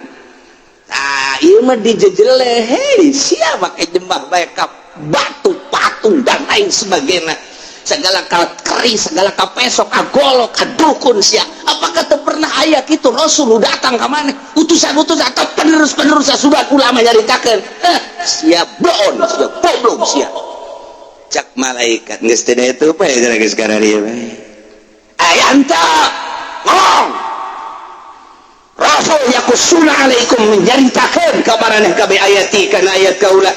Ieu mah dijejele hei sia make jembah bae ka batu patung dan lain sebagainya, segala keri segala kapesok kagolok kadukun sia. Apakah teu pernah aya kitu rasul datang ka maneh utusan-utusan atau penerus-penerus sudah ulama nyaritakeun sia blon sia goblok sia cak malaikat geus teh itu apa ya geus sekarang ieu bae aya anta ngomong Rasul yakusuna alaikum menjaritakeun ka maraneh kabeh ayati kana ayat kaula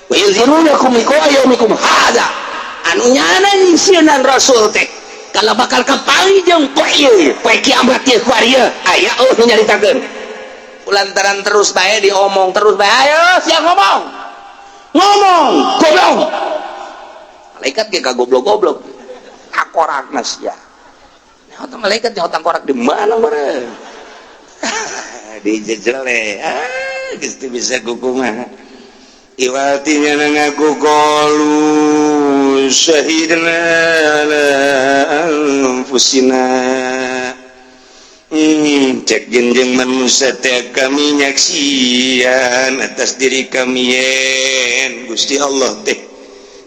wa yunzirunakum liqa yaumikum hada anu nyana nyisieun rasul teh kala bakal kapangi jeung poe ieu poe kiamat ieu kuarieu aya nyaritakeun kulantaran terus bae diomong terus bae ayo sia ngomong goblok malaikat ge kagoblok-goblok akorakna sia nah malaikat nyaho korak di mana meureun dijejele Gusti bisa kukumah iwatinya ngaku qalu syahidna ala anfusina cek jenjeng manusia teh kami nyaksian atas diri kami yen Gusti Allah teh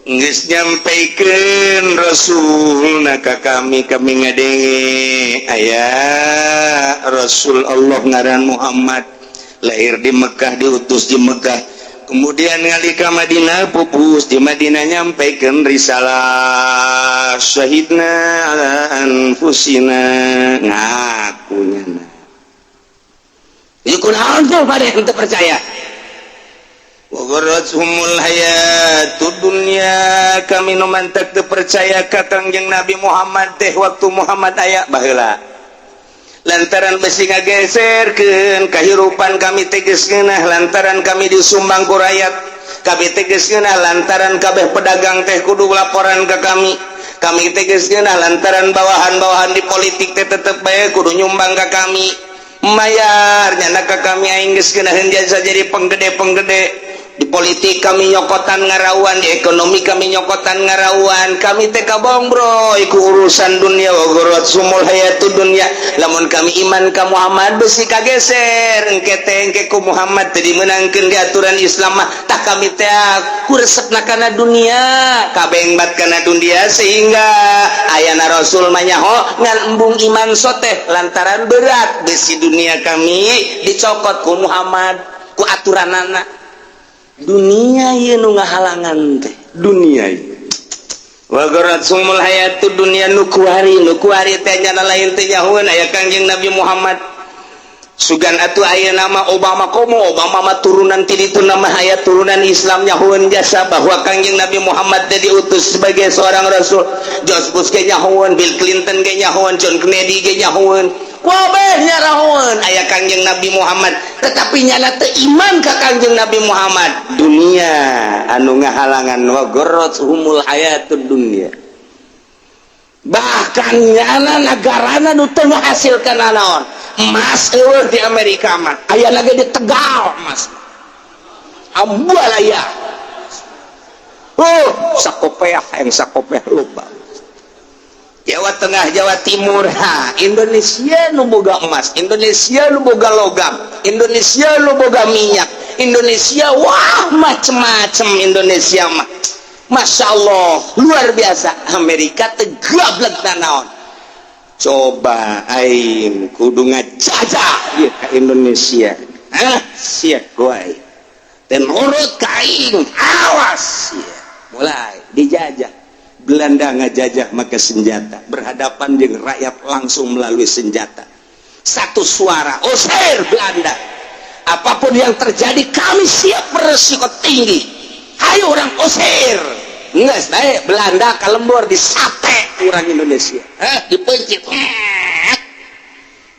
geus nyampaikeun rasul ka kami ngadenge aya Rasul Allah ngaran Muhammad lahir di Mekah diutus di Mekah kemudian ngali ka Madinah pupus di Madinah nyampaikan risalah syahidna ala anfusina ngakunya ieu kunaon tuh pada ente percaya wa gharrathumul hayatud dunya kami nu mantak teu percaya ka Kangjeng Nabi Muhammad teh waktu Muhammad aya baheula lantaran besi ngageserkeun kahirupan kami teges ngeunah lantaran kami disumbang ku rakyat kami teges ngeunah lantaran kabeh pedagang teh kudu laporan ke kami teges ngeunah lantaran bawahan-bawahan di politik teh tetep bae kudu nyumbang ke kami mayar nyana ka kami aing geus geunaheun jasa jadi penggede-penggede di politik kami nyokotan ngarawan di ekonomi kami nyokotan ngarawan kami teh kabong bro iku urusan dunia wa gharat sumul hayatud dunya lamun kami iman ka Muhammad besi kageser engke ku Muhammad teh dimeunangkeun di aturan Islam mah tah kami teh kuresepna kana dunia kabengbat kana dunia sehingga ayana Rasul mah nyaho ngan embung iman soteh lantaran berat besi dunia kami dicokot ku Muhammad ku aturanana dunia ieu nu ngahalangan teh dunia ieu wa gharat sumul hayatud dunya nu kuari teh nya lain teh nyahoeun aya Kangjeng Nabi Muhammad sugan atuh aya nama Obama mah turunan ti ditu nama aya turunan Islam nyahoeun jasa bahwa Kangjeng Nabi Muhammad teh diutus sebagai seorang rasul George Bush ge nyahoeun Bill Clinton ge nyahoeun John Kennedy ge nyahoeun kabeh nyarahoeun aya Kangjeng Nabi Muhammad tetapi nyana teu iman ka Kangjeng Nabi Muhammad dunia anu ngahalangan wa gharrathumul hayatud dunya bahkan nyana nagarana nu teu ngahasilkeun naon emas eueuh di Amerika mah aya lagi di Tegal emas ambual aya sakopeah yang sakopeah loba Jawa Tengah, Jawa Timur, Indonesia nu boga emas, Indonesia nu boga logam, Indonesia nu boga minyak, Indonesia wah macem-macem Indonesia mah, masya Allah luar biasa. Amerika tegablek naon, coba aing kudu ngajajah ya ke Indonesia, siap kuai, dan urut kain awas, ya. Mulai dijajah. Belanda ngajajah make senjata berhadapan dengan rakyat langsung melalui senjata satu suara usir Belanda apapun yang terjadi kami siap beresiko tinggi hayo orang usir nges baik Belanda kalembur disate orang Indonesia dipencit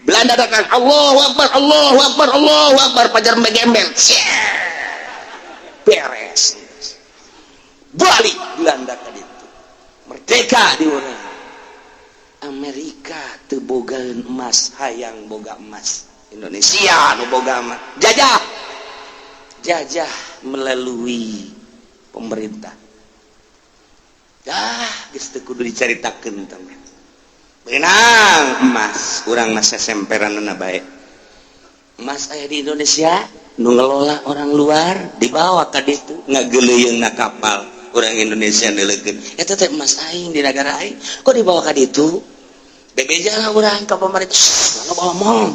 Belanda datang Allahu Akbar Allahu Akbar Allahu Akbar pajar megembel beres balik Belanda tadi merdeka di orang Amerika teu bogaeun emas hayang boga emas Indonesia nu boga emas jajah melalui pemerintah geus teu kudu dicaritakeun teman beunang emas urang mah sesemperanna bae emas aya di Indonesia nu ngelola orang luar dibawa ka ditu ngageuleuyeungna kapal orang Indonesia nelekeun eta teh emas aing di negara aing kok dibawa ka ditu bebejalah urang ka pemerintah loba omong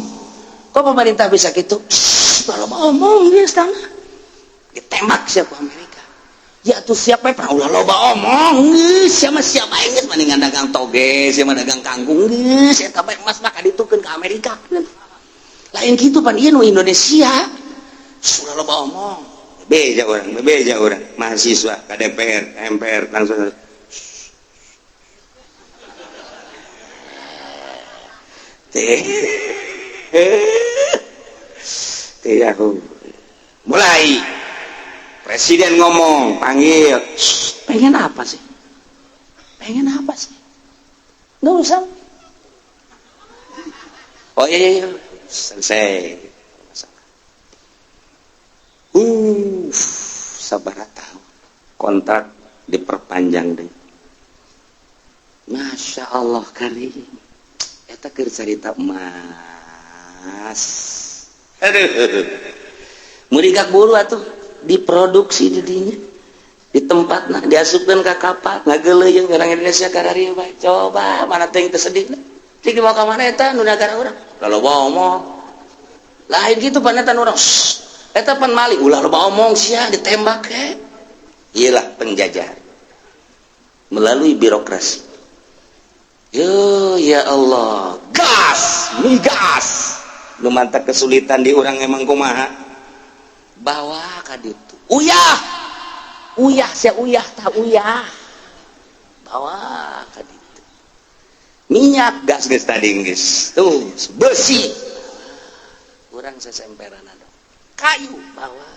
kok pemerintah bisa kitu loba omong geus tah ditembak siapa Amerika ya tuh siapa pernah ulah loba omong geus siapa aing geus mendingan dagang toge siapa dagang kangkung geus eta bae emas mah kaditukeun ka Amerika lain kitu pan ieu nu Indonesia ulah loba omong beja orang mahasiswa ke DPR MPR langsung aku mulai presiden ngomong panggil pengen apa sih nggak usah oh iya selesai sabaraha tahun kontrak diperpanjang deh Masya Allah karim eta keur carita emas aduh murigak buru atuh diproduksi di dinya di tempatna diasupkeun ka kapal ngageuleuyeung orang Indonesia karari bae coba mana teh teu sedih cik dibawa ka mana eta nu negara urang kalau bawa omong lain gitu panetan urang eta pan mali ulah loba omong sia ditembak ke. Iyalah penjajah melalui birokrasi. Yo ya Allah, gas, migas. Nu mantap kesulitan di urang emang kumaha? Bawa ka ditu. Uyah sia uyah tah uyah. Bawa ka ditu. Minyak gas geus tadi geus. Tuh, besi. Urang sesemperan anu. Kayu bawa.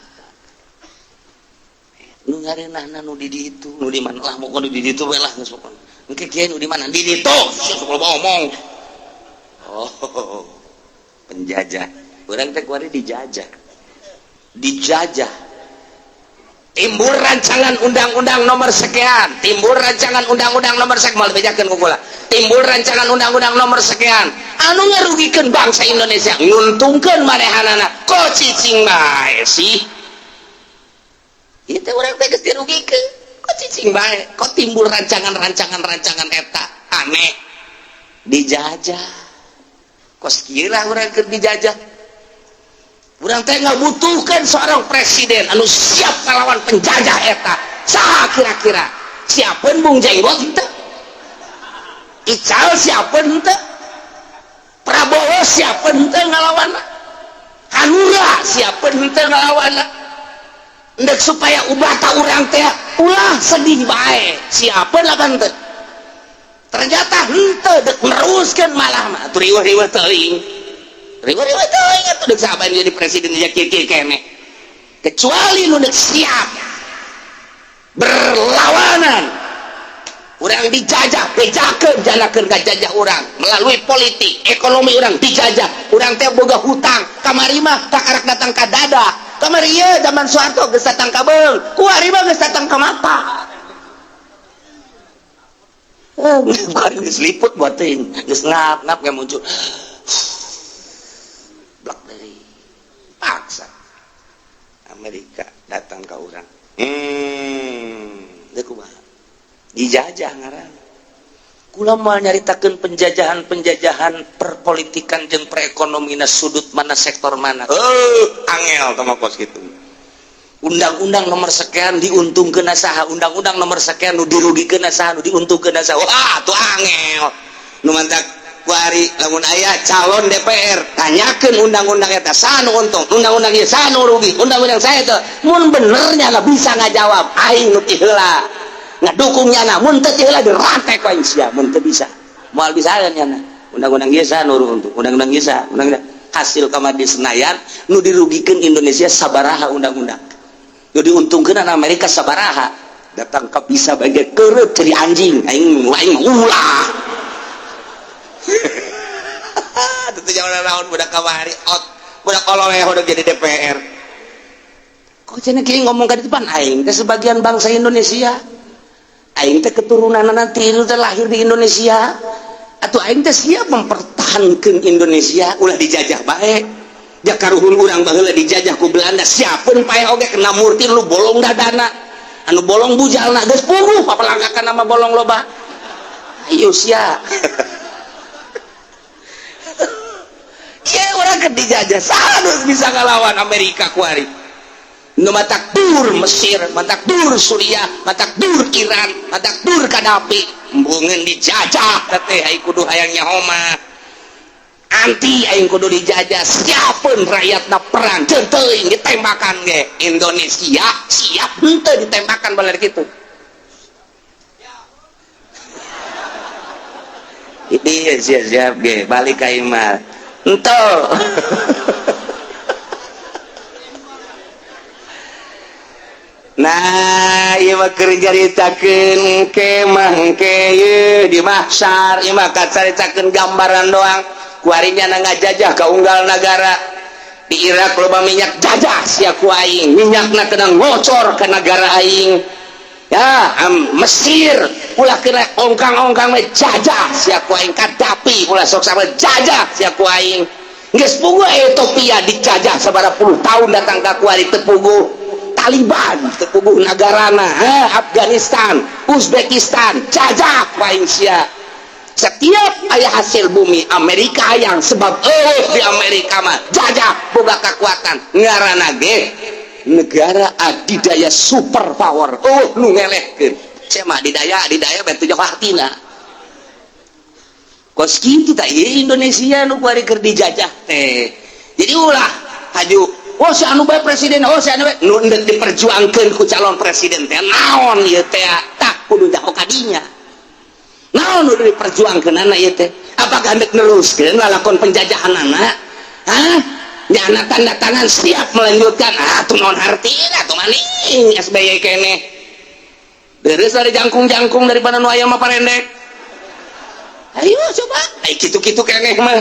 Nu ngarenahna nu di ditu, nu di mana lah pokona di ditu we lah geus pokona. Engke kieu nu di mana? Di ditu. Sok ngomong. Oh. Penjajah. Urang teh kuari dijajah. Timbul rancangan undang-undang nomor sekian, timbul rancangan undang-undang nomor sekian, mal bejakeun ku kula. Timbul rancangan undang-undang nomor sekian anu ngarugikeun bangsa Indonesia, nguntungkeun manehanana. Ko cicing bae sih. Itu urang teh geus dirugikeun. Ko cicing bae, ko timbul rancangan eta aneh. Dijajah. Kos kira urang keur dijajah. Urang teh ngabutuhkeun seorang presiden anu siap ngalawan penjajah eta. Saha kira-kira? Siapeun Bung Jenggot henteu? Ical siapeun henteu? Prabowo siapeun henteu ngalawanna? Hanura siapeun henteu ngalawanna? Endek supaya ubata urang teh ulah sedih bae. Siapeun lah henteu? Ternyata henteu dek neruskeun malah mah atuh riweuh-riweuh teuing. Riweuh-riweuh teuing atuh dek saban jadi presiden jadi kieu keneh. Kecuali nu dek siap berlawanan. Urang dijajah, bejakeun janakeun ka jajah urang melalui politik, ekonomi urang dijajah. Urang teh boga hutang, kamari mah takarak datang ka dada. Kamari ieu zaman Soeharto geus datang ka beung, kuari mah geus datang ka mata. Kuari geus liput buat teuing, geus ngap-ngap ge muncul. Blok dari paksa Amerika datang ke orang kumaha dijajah ngaran kula moal nyaritakeun penjajahan perpolitikan jeung perekonomian sudut mana sektor mana angel tama kos kitu undang-undang nomor sekian diuntungkeun saha undang-undang nomor sekian nu dirugikeun saha nu diuntungkeun saha wah atuh angel nu mantak kuari lamun aya calon DPR tanyakeun undang-undang eta saha nu untung undang-undang ieu saha nu rugi undang-undang saya teh mun benernya lah bisa ngajawab aing nu ti heula ngadukung nyana mun teu ti heula dirantek ku aing sia mun teu bisa moal bisa nyana undang-undang ieu saha nu untung undang-undang ieu saha undang-undang hasil kamari Senayan nu dirugikeun Indonesia sabaraha undang-undang nu diuntungkeun Amerika sabaraha datang ka bisa bage keureup ceri anjing aing ulah tentu jangan naon budak kamari budak oleh udah jadi DPR kok cenah kieu ngomong ka di depan aing teh sebagian bangsa Indonesia aing teh keturunanna tilu teh lahir di Indonesia atuh aing teh siap mempertahankeun Indonesia ulah dijajah bae jakaruhun urang baheula dijajah ku Belanda siapeun paeh oge kena murti lu bolong dadana anu bolong bujalna geus puguh papalangkakan nama bolong loba ayo sia ya orang kan dijajah saha bisa ngalawan Amerika kuari nu matak dur Mesir matak dur Suriah matak dur Iran matak dur Kadafi embungeun dijajah teh aing kudu hayang nyaho anti aing kudu dijajah siapeun rakyatna perang teuing ditembakan ge Indonesia siap henteu ditembakan baler kitu ieu siap ge balik ka imah entol nah ieu mah keur caritakeun kemah ieu di mahsyar ieu mah caritakeun gambaran doang kuarinya ngajajah ka unggal negara di Irak loba minyak jajah sia ku aing minyakna kena ngocor ke negara aing ya Mesir ulah kena ongkang-ongkang we jajah sia ku aing Kadafi ulah sok sama jajah sia ku aing geus puguh Ethiopia dijajah sabaraha puluh tahun datang ka kuari teu puguh Taliban teu puguh nagarana Afghanistan Uzbekistan jajah ku aing sia setiap ayah hasil bumi Amerika hayang sebab di Amerika mah jajah boga kekuatan ngaranna ge negara adidaya super power nu ngelehkeun cema adidaya betu jauh hartina kos kitu tak ieu Indonesia nu kuari keur dijajah teh jadi ulah haju si anu bae presiden si anu bae nu endek diperjuangkeun ku calon presiden teh naon ieu teh tak kudu jauh kadinya naon udah diperjuangkeun ieu teh apakah hendak neruskeun lalakon penjajahan anak nyana tanda tangan siap melanjutkan tuh naon hartina tuh maning SBY keneh beres dari jangkung-jangkung daripada nu aya mah parendek ayo coba kitu-kitu keneh mah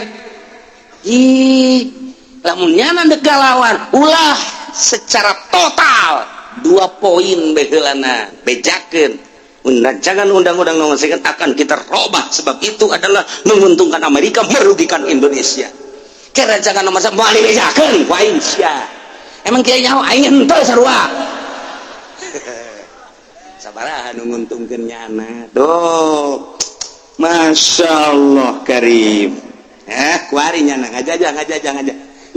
lamun nyana dek galawan ulah secara total 2 poin baheulana bejakeun rancangan undang-undang nomor sekian akan kita robah sebab itu adalah menguntungkan Amerika merugikan Indonesia ke rancangan nomor satu mau dibejakeun ku aing sia emang kieu nyaho aing henteu sarua sabaraha nu nguntungkeun nyana doh Masya Allah karim kuari nyana ngajajah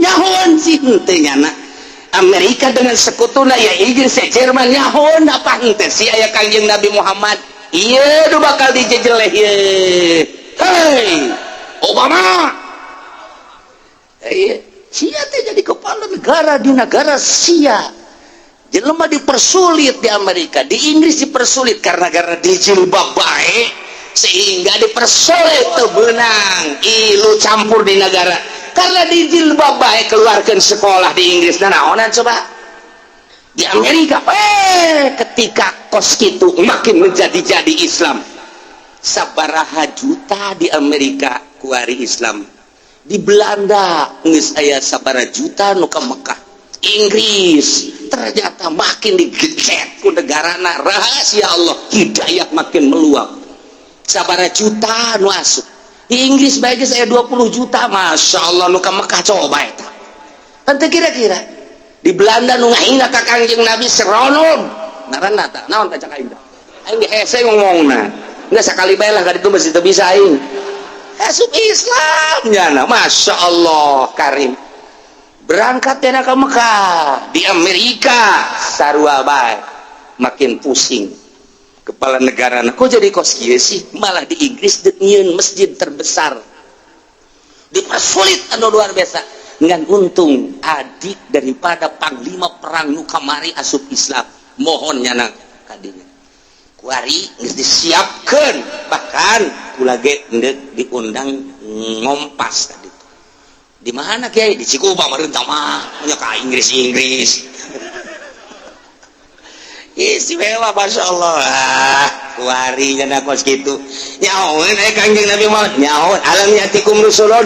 nyahoan sih henteu nyana Amerika dengan sekutuna ya Inggris ya Jerman nyahoan apa henteu si aya Kangjeng Nabi Muhammad ieu nu bakal dijejeleh ieu hei Obama sia teh jadi kepala negara di negara sia jelema dipersulit di Amerika di Inggris dipersulit karena negara dijilbab bae sehingga dipersulit teu beunang ilu campur di negara karena dijilbab bae keluarkan sekolah di Inggris dan naonan coba di Amerika ketika kos kitu makin menjadi-jadi Islam sabaraha juta di Amerika kuari Islam di Belanda geus aya sabaraha juta nu ka Mekah Inggris ternyata makin digecet ku negarana rahasia Allah hidayah makin meluap sabaraha juta nu asup di Inggris bae geus aya 20 juta Masya Allah nu ka Mekah coba eta teu kira-kira di Belanda nu ngahina ka Kangjeng Nabi seronon ngaranna tah naon tah cak aing aing hese ngomongna geus sakali bae lah ka ditu mesti teu bisa aing asup Islam nyana Masya Allah karim berangkat dena ke Mekah di Amerika sarua bae makin pusing kepala negara kok jadi kos kieu sih malah di Inggris nyieun masjid terbesar dipersulit anu luar biasa ngan untung adik daripada panglima perang nu kamari asup Islam mohon nyana kadinya kuari geus disiapkeun bahkan kula ge diundang ngompas tadi di mana kiai di Cikupa meureuntah mah nya ka Inggris istimewa Masya Allah kuari nya kos kitu nyahoeun Kangjeng Nabi Muhammad nyahoeun alam yatikum rusulun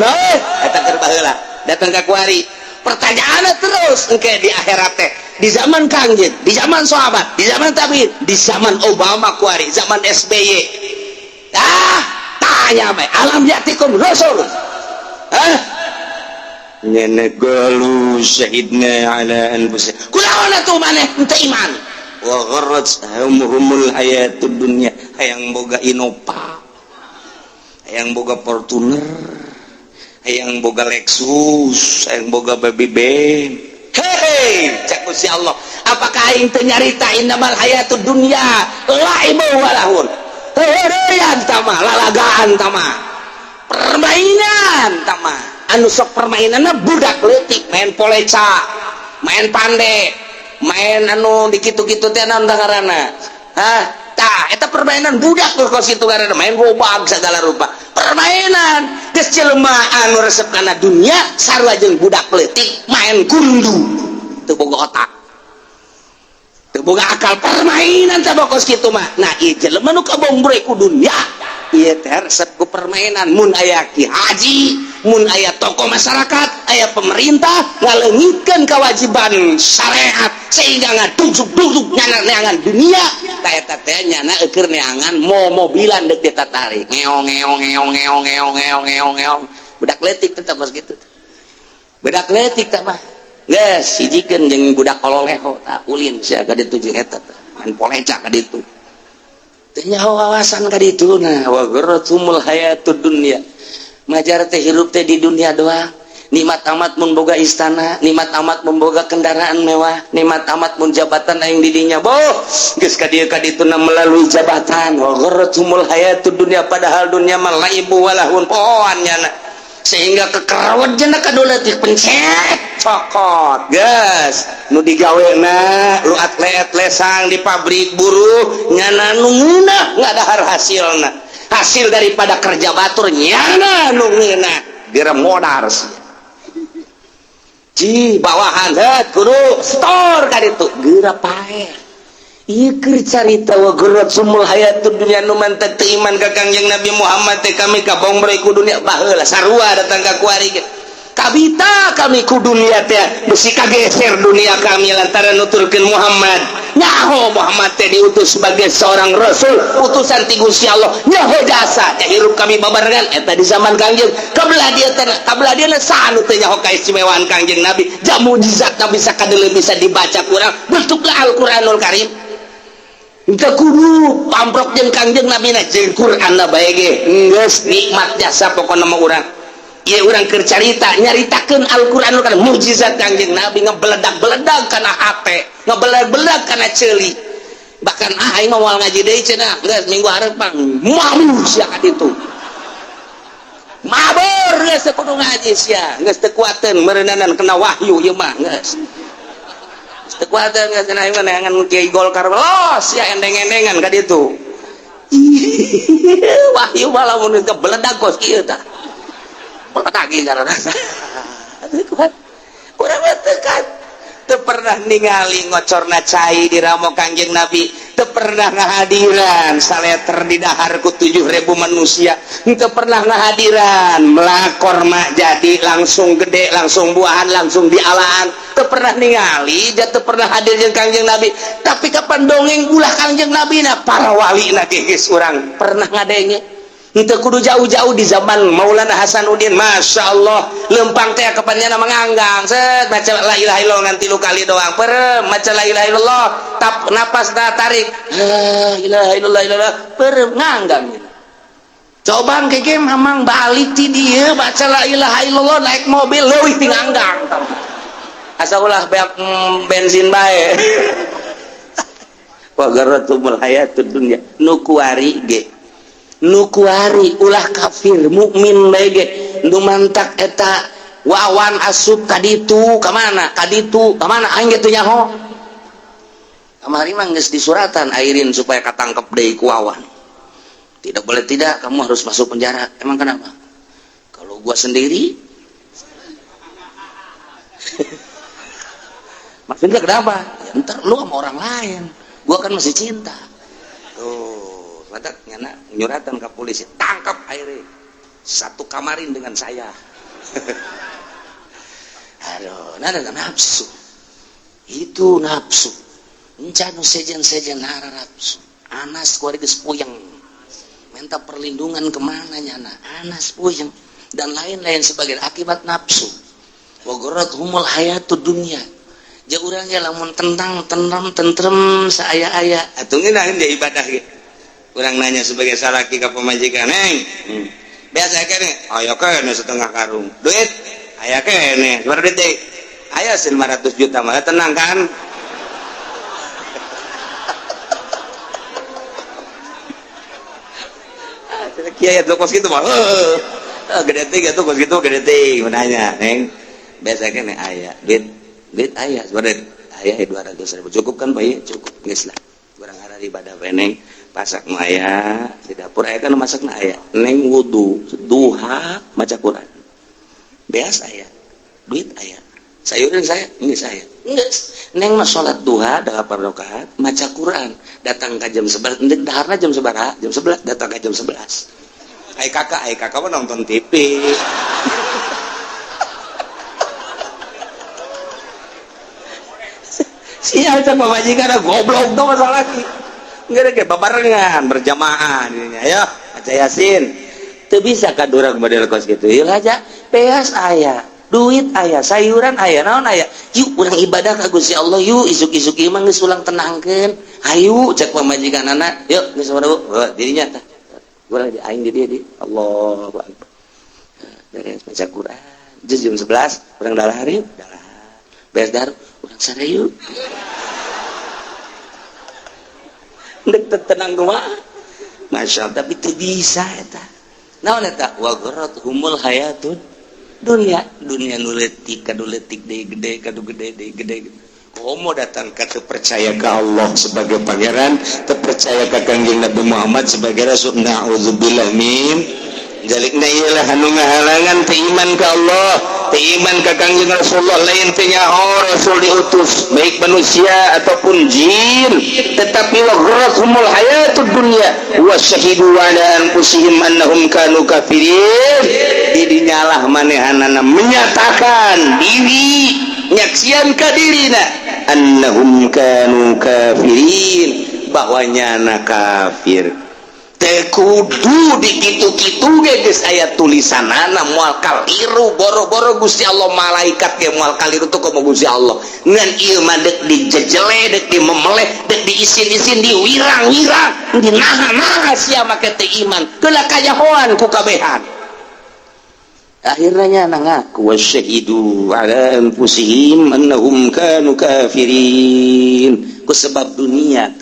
eta keur baheula datang ka kuari pertanyaanna terus engke di akhirat teh di zaman Kangjeng di zaman sahabat di zaman tabi'in di zaman Obama kuari zaman SBY tanya bae alam yatikum rasul nyana galu syahidna ala anfusih kunaon atuh maneh teu iman wa gharratuhumul hayatud dunya hayang boga Innova hayang boga Fortuner hayang boga Lexus hayang boga baby band hei cak Gusti Allah apakah aing teu nyarita innamal hayatud dunya laibu walahun heureyan tama lalagaan tama permainan tama anu sok permainanna budak leutik main poleca main pande main anu dikitu-kitu teh naon ngaranna eta permainan budak kos kitu ngaranna main robag segala rupa permainan geus jelema anu resep kana dunya sarua jeung budak leutik main gundu teu boga otak teu boga akal permainan teh kos kitu mah nah ieu jelema nu kabombre ku dunya ieu teh resep ku permainan mun aya ki haji mun aya tokoh masyarakat aya pemerintah ngaleungitkeun kewajiban syariat sehingga ngadusuk-dusuk neangan dunia ta eta teh nyana eukeur neangan mobilan deuk ditatarik ngeong budak leutik teh pas kitu budak leutik teh mah geus hijikeun jeung budak kololeho tah ulin sia ka ditu jeung eta main poleca ka ditu nyaho wawasan ka dituna wa gharratumul hayatud dunya majar teh hirup teh di dunia doang nikmat amat mun boga istana nikmat amat mun boga kendaraan mewah nikmat amat mun jabatan aing di dinya boh geus ka dieu ka dituna melalui jabatan wa gharratumul hayatud dunya padahal dunia mah laibu walahun poan nyana sehingga kekerawat jana kadolatik pencet cokot gas nu digawena lu atlet lesang di pabrik buruh nyana nu ngeunah ngadahar hasilna hasil daripada kerja batur nyana nu ngeunah dira modar sih ci bawahan het kudu store ka ditu geura pae ieu keur carita wa gharratumul hayatud dunya nu mantep teu iman ka Kangjeng Nabi Muhammad teh kami kabongbroi ku dunia baheula sarua datang ka kuari kabita kami ku dunia teh besi kageser dunia kami lantaran nuturkeun Muhammad nyaho Muhammad teh diutus sebagai seorang rasul utusan ti Gusti Allah nyaho jasa teh hirup kami babarengan eta di zaman Kangjeng kabelah dia sanu teh nyaho kaistimewaan Kangjeng Nabi jamu mujizatna bisa kadeuleum bisa dibaca kurang bentukna Al-Qur'anul Karim kita kudu pamprok jeung Kangjeng Nabi na jeung Quran na bae ge geus nikmat jasa pokona mah urang ieu urang keur carita nyaritakeun Al-Qur'anul Karim mukjizat Kangjeng Nabi ngebeledak-beledak kana hate ngebeledak-beledak kana ceuli bahkan aing mah moal ngaji deui cenah geus minggu hareup mabur sia ka ditu mabur geus kudu ngaji sia geus teu kuateun meureunanan kena wahyu ieu mah geus tekuatan nggak cenah ieu neangan kiai Golkar los ya endeng-endengan ka ditu wahyu malah mun kebeledak kos kieu tah meledak ieu karana kuat urang mah teu pernah ningali ngocorna cai di ramo Kangjeng Nabi teu pernah ngahadiran saleter di dahar ku 7.000 manusia teu pernah ngahadiran melakor mah jadi langsung gede langsung buahan langsung dialaan teu pernah ningali teu pernah hadir jeung Kangjeng Nabi tapi kapan dongeng ulah Kangjeng Nabi na para wali na geus urang pernah ngadenge henteu kudu jauh-jauh di zaman Maulana Hasanuddin Masya Allah lempang teh kapannya manganggang set baca la ilaha illallah nganti 3 kali doang perem baca la ilaha illallah tap napas dah tarik la ilaha illallah perem nganggang coba keke mamang balik ti dieu baca la ilaha illallah naik mobil leuwih ti nganggang asa ulah beak bensin bae wa gharratumul hayatud dunya nu kuari ge nukuari ulah kafir mukmin bege nu mantak eta wawan asup kaditu kamana aing gitu nyaho kamari mah geus disuratan airin supaya katangkep deui ku wawan tidak boleh tidak kamu harus masuk penjara emang kenapa kalau gua sendiri maksudnya kenapa ya, ntar lu sama orang lain gua kan masih cinta tuh matak nyana nyuratan ke polisi tangkap akhirnya satu kamarin dengan saya aduh nada nafsu itu nafsu encanu sejen hara nafsu anas kuari geus puyeng minta perlindungan kemana nyana anas puyeng dan lain-lain sebagian akibat nafsu wa gharrathumul hayatud dunya ja urang ge lamun tentrem saaya-aya atuh ngeunah dia ibadah ge urang nanya sebagai salaki ka pamajikan neng biasa kene aya kene setengah karung duit aya kene sabar duit teh aya 500 juta mah tenang kan kiai atuh kos kitu mah gede teh atuh kos kitu gede teh nanya neng biasa kene aya duit aya sabar duit aya 200.000 cukup kan bae cukup geus lah urang ada ibadah bae neng pasak maya di dapur aya kan masakna aya neng wudu duha maca Quran beas aya duit aya sayuran saya geus saya geus neng mah salat duha 8 rakaat maca Quran datang ka jam 11 endek daharna jam sabaraha jam 11 datang ka jam 11 ai kakak mah nonton TV sia eta pamajikan goblok tuh masalah lagi nggak ada babarengan berjamaah ininya ayo baca Yasin teu bisa ka durang model kos gitu ieu aja beas aya duit ayah, sayuran ayah, naon ayah, yuk urang ibadah ka Gusti Allah yuk, isuk-isuk ieu mah geus ulang tenangkeun, hayu cek pamajikan anak, yuk geus saudara bawa dirinya tah urang di aing di dia di Allahu Akbar beres baca Quran jam 11 urang dalahar yuk dalahar beres dahar urang sare yuk ndek tenang kumaha masya Allah tapi teu bisa eta naon eta wa humul hayatud dunia nu leutik kadu leutik deui gede kadu gede deui gede komo datang ka teu percaya ka Allah sebagai pangeran teu percaya ka Kangjeng Nabi Muhammad sebagai rasul na'udzubillah min jalikna ieu lah anu ngahalangan teu iman ka Allah teu iman ka Kangjeng Rasulullah lain teu nyaho rasul diutus baik manusia ataupun jin tetapi wa gharrahumul hayatud dunya wa syahidu ala anfusihim annahum kanu kafirin didinyalah manehanana menyatakan diri nyaksian ka dirina annahum kanu kafirin bahwanya na kafir teu kudu dikitu-kitu ge geus aya tulisanana moal kaliru boro-boro Gusti Allah malaikat ge moal kaliru teh komo Gusti Allah ngan ieu mah deuk dijejele deuk dimemeleh deuk diisin-isin diwirang-wirang dinaha-naha sia make teu iman geula kayahoan ku kabehan akhirnya ngaku wasyahidu ala anfusihim annahum kanu kafirin ku sebab dunia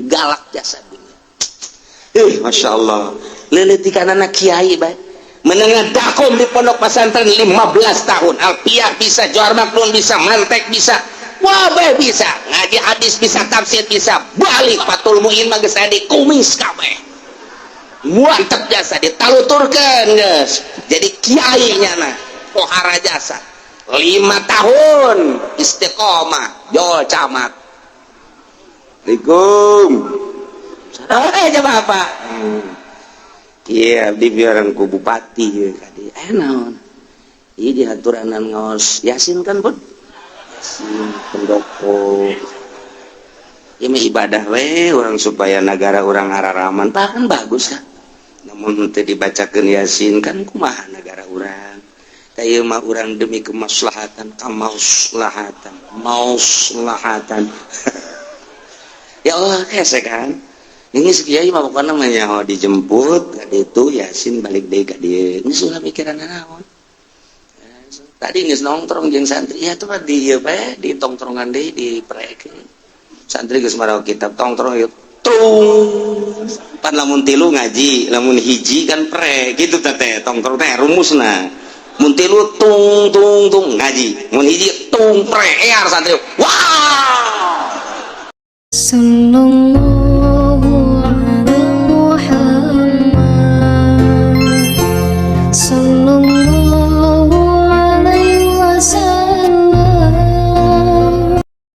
galak jasa dunia Masya Allah leletikan anak kiai baik menengah dakom di pondok pesantren 15 tahun alpiah bisa johar maknun bisa mantek bisa wabah bisa ngaji hadis bisa tafsir bisa balik patul muin magis di kumis kabeh muantep jasa ditaluturkan guys jadi kiainya nah pohara jasa 5 tahun istiqomah jol camat Assalamualaikum coba apa iya dibiaran ku bupati kadi naon ieu dihaturanan ngaos yasin kan pun yasin pendoko ieu ibadah we orang supaya negara orang hararaman tah kan bagus kan namun teu dibacakeun yasin kan kumaha negara urang kayak mah urang demi kemaslahatan mauslahatan ya Allah kese kan ini sekiai mah pokokna mah nyaho dijemput ka ditu yasin balik deui ka dieu geus ulah mikiran naon tadi geus nongkrong jeung santri ya tuh di ieu bae di tongtrongan deui diprekeun santri geus maroe kitab tongkrong ieu tung pan lamun tilu ngaji lamun hiji kan pre gitu teh tongkrong teh rumusna mun tilu tung ngaji mun hiji tung pre ear santri wow
Sallallahu